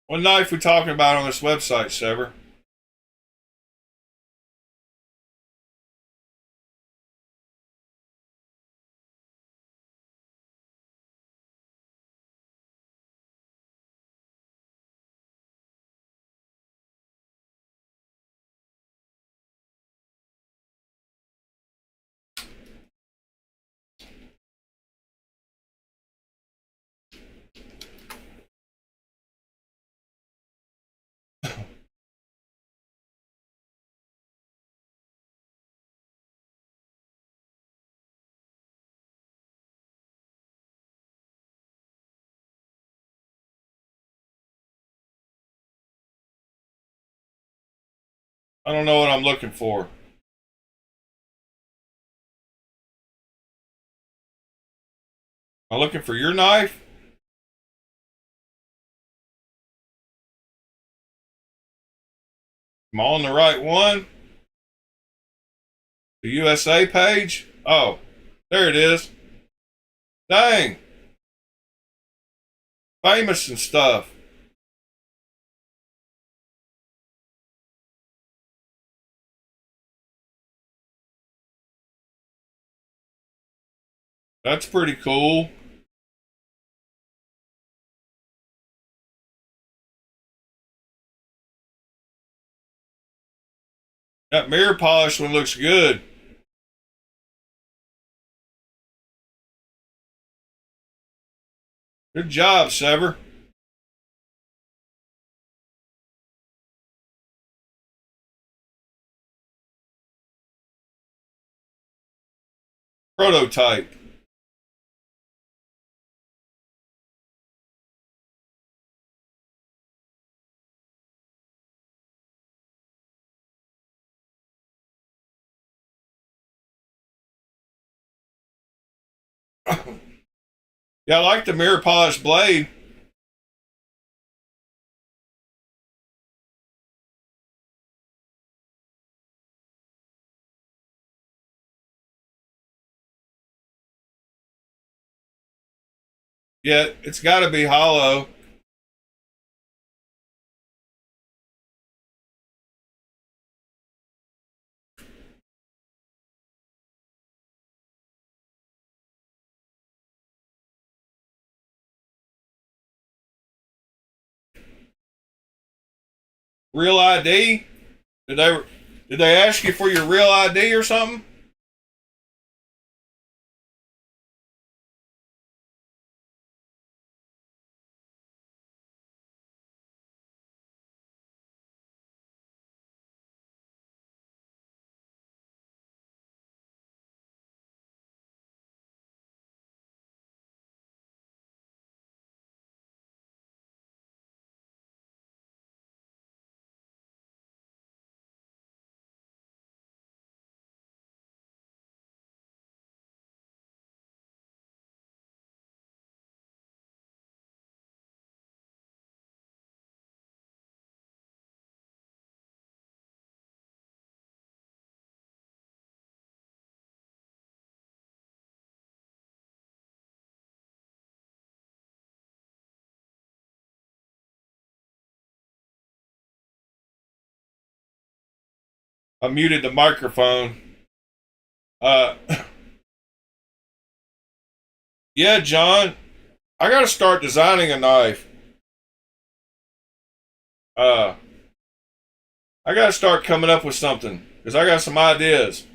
What knife we talking about on this website, Sever? I don't know what I'm looking for. Am I looking for your knife? Am I on the right one? The USA page? Oh, there it is. Dang. Famous and stuff. That's pretty cool. That mirror polish one looks good. Good job, Sever. Prototype. Yeah, I like the mirror polish blade. Yeah, it's got to be hollow. Real ID? Did they ask you for your real ID or something? I muted the microphone. Uh, yeah, John, I got to start designing a knife. Uh, I got to start coming up with something because I got some ideas.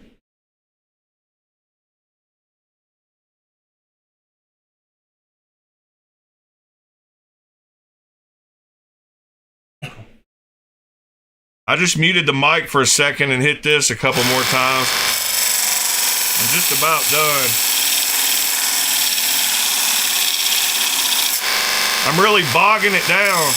I just muted the mic for a second and hit this a couple more times. I'm just about done. I'm really bogging it down.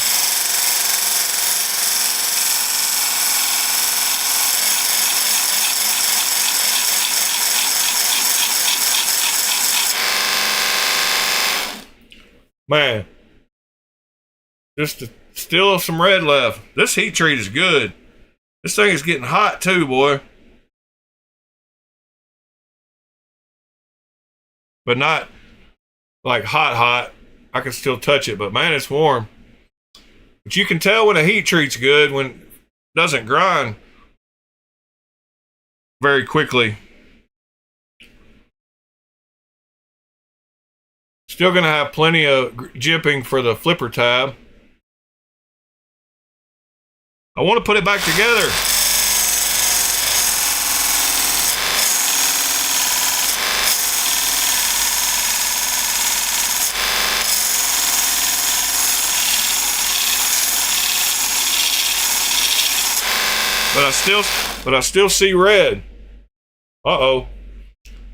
Man, just still some red left. This heat treat is good. This thing is getting hot too, boy. But not like hot. I can still touch it, but man, it's warm. But you can tell when a heat treat's good when it doesn't grind very quickly. Still going to have plenty of jipping for the flipper tab. I want to put it back together. But I still see red. Uh-oh.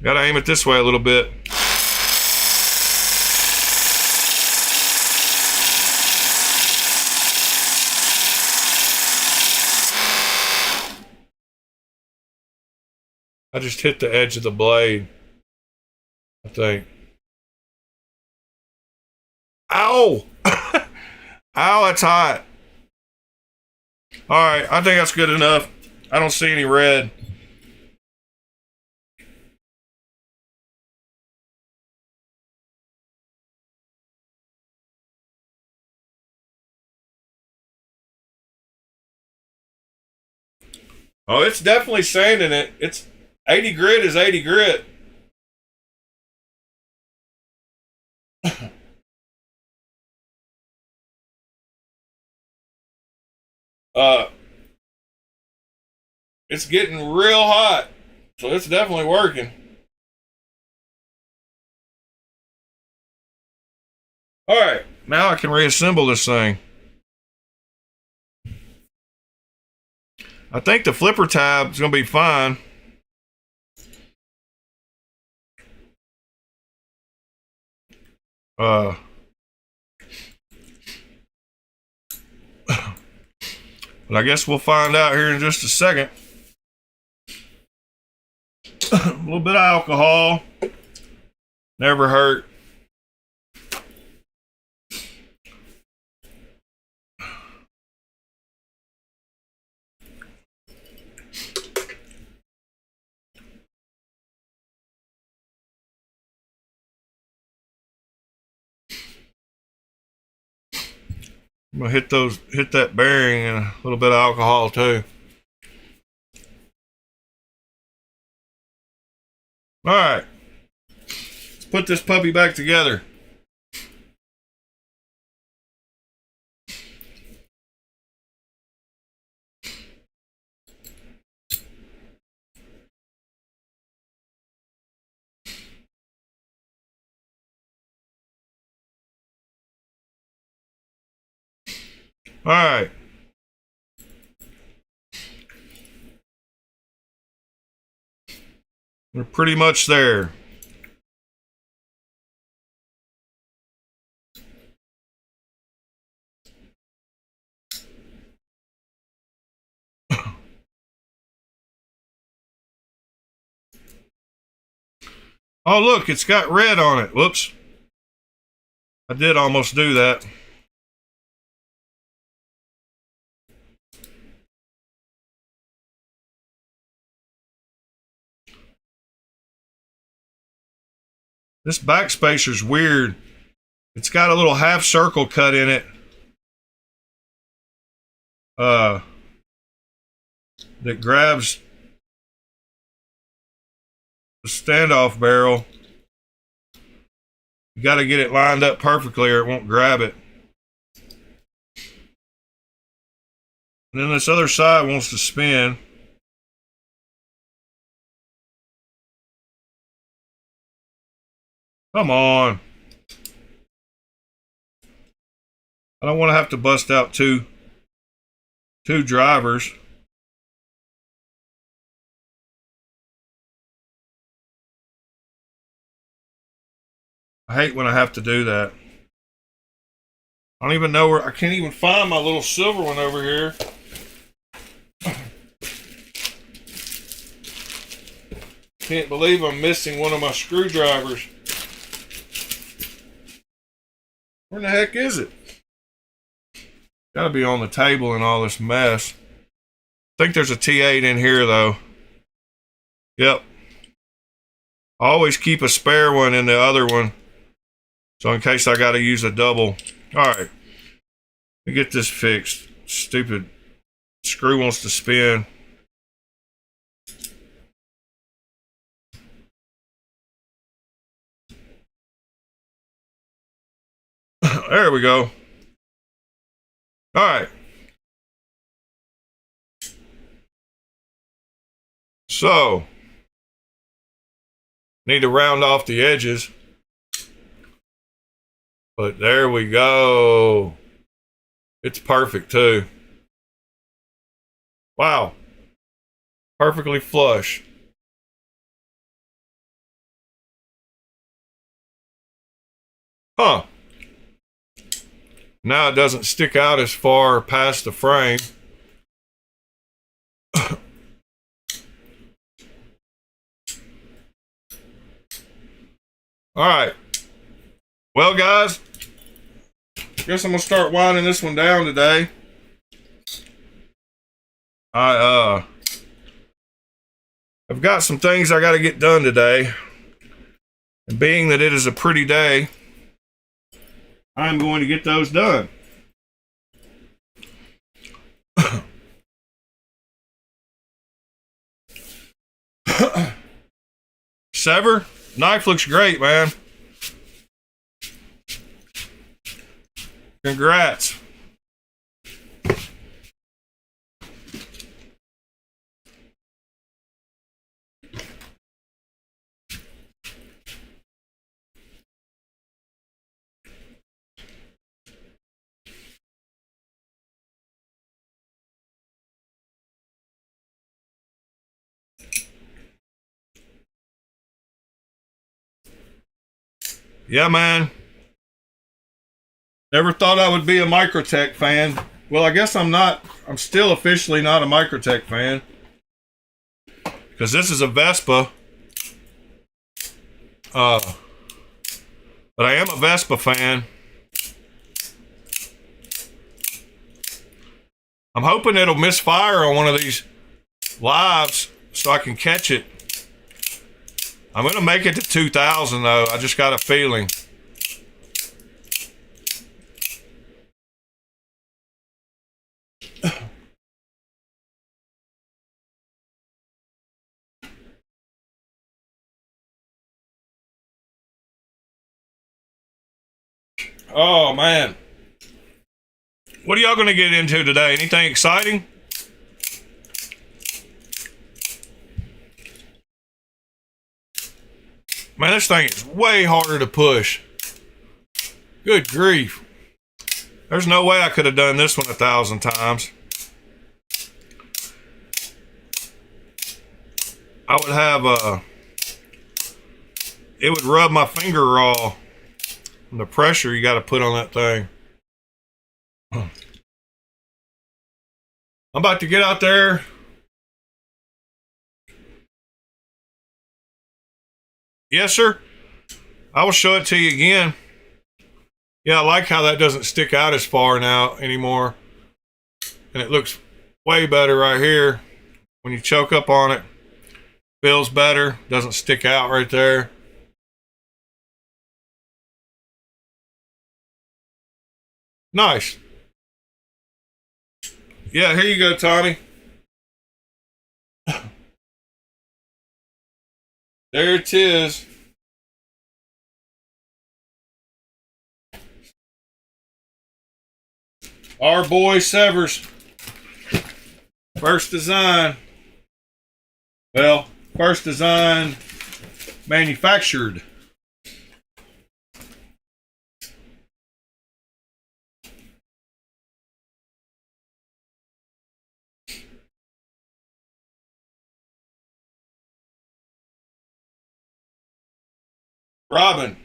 Got to aim it this way a little bit. I just hit the edge of the blade, I think. Ow! Ow, that's hot. All right, I think that's good enough. I don't see any red. Oh, it's definitely sanding it. It's 80 grit is 80 grit. uh, it's getting real hot, so it's definitely working. All right, now I can reassemble this thing. I think the flipper tab is going to be fine. But I guess we'll find out here in just a second. A little bit of alcohol. Never hurt. I'm gonna hit that bearing and a little bit of alcohol too. All right, let's put this puppy back together. All right. We're pretty much there. Oh, look, it's got red on it. Whoops. I did almost do that. This backspacer's weird. It's got a little half circle cut in it. That grabs the standoff barrel. You got to get it lined up perfectly or it won't grab it. And then this other side wants to spin. Come on. I don't want to have to bust out two drivers. I hate when I have to do that. I don't even know where, I can't even find my little silver one over here. Can't believe I'm missing one of my screwdrivers. Where in the heck is it? Gotta be on the table in all this mess. I think there's a T8 in here though. Yep. I always keep a spare one in the other one, so in case I gotta use a double. Alright. Let me get this fixed. Stupid screw wants to spin. There we go. All right. So, need to round off the edges. But there we go. It's perfect too. Wow. Perfectly flush. Huh. Now it doesn't stick out as far past the frame. All right. Well, guys, guess I'm gonna start winding this one down today. I've got some things I got to get done today, and being that it is a pretty day, I'm going to get those done. Sever, knife looks great, man. Congrats. Yeah, man. Never thought I would be a Microtech fan. Well, I guess I'm not. I'm still officially not a Microtech fan, because this is a Vespa. But I am a Vespa fan. I'm hoping it'll misfire on one of these lives so I can catch it. I'm going to make it to 2,000 though. I just got a feeling. Oh man, what are y'all gonna get into today? Anything exciting? Man, this thing is way harder to push. Good grief. There's no way I could have done this one 1,000 times. I would have it would rub my finger raw from the pressure you got to put on that thing. I'm about to get out there. Yes, sir. I will show it to you again. Yeah, I like how that doesn't stick out as far now anymore. And it looks way better right here. When you choke up on it, feels better. Doesn't stick out right there. Nice. Yeah, here you go, Tommy. There it is. Our boy Severs. First design. Well, first design manufactured. Robin,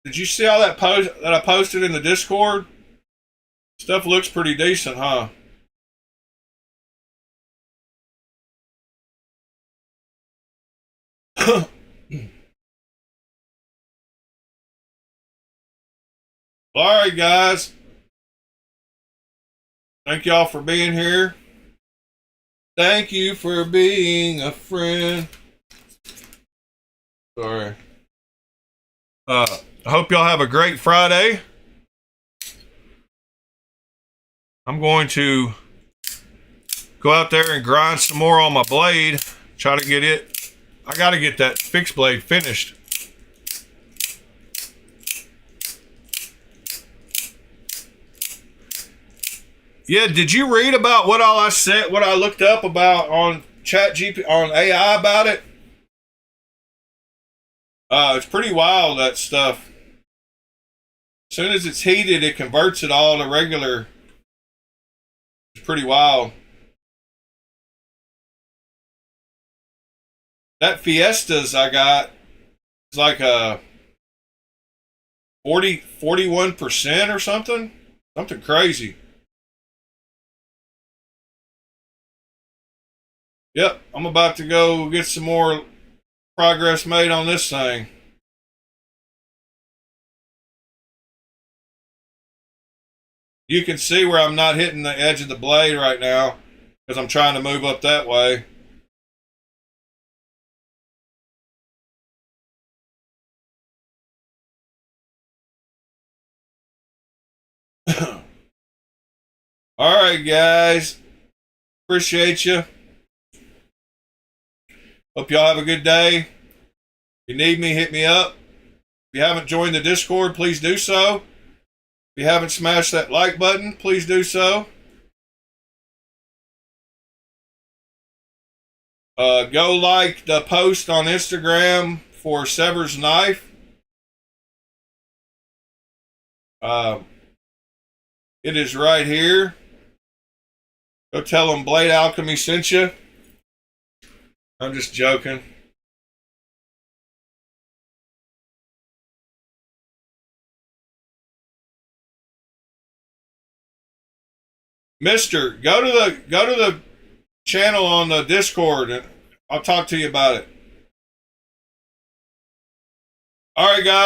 did you see all that post that I posted in the Discord? Stuff looks pretty decent, huh? All right, guys. Thank y'all for being here. Thank you for being a friend. Sorry. I hope y'all have a great Friday. I'm going to go out there and grind some more on my blade. Try to get it. I got to get that fixed blade finished. Yeah, did you read about what all I said, what I looked up about on ChatGPT, on AI about it? It's pretty wild, that stuff. As soon as it's heated, it converts it all to regular. It's pretty wild. That Fiestas I got is like a 41% or something. Something crazy. Yep, I'm about to go get some more progress made on this thing. You can see where I'm not hitting the edge of the blade right now because I'm trying to move up that way. All right, guys. Appreciate you. Hope y'all have a good day. If you need me, hit me up. If you haven't joined the Discord, please do so. If you haven't smashed that like button, please do so. Go like the post on Instagram for Sever's knife. It is right here. Go tell them Blade Alchemy sent you. I'm just joking. Mister, go to the channel on the Discord and I'll talk to you about it. All right, guys.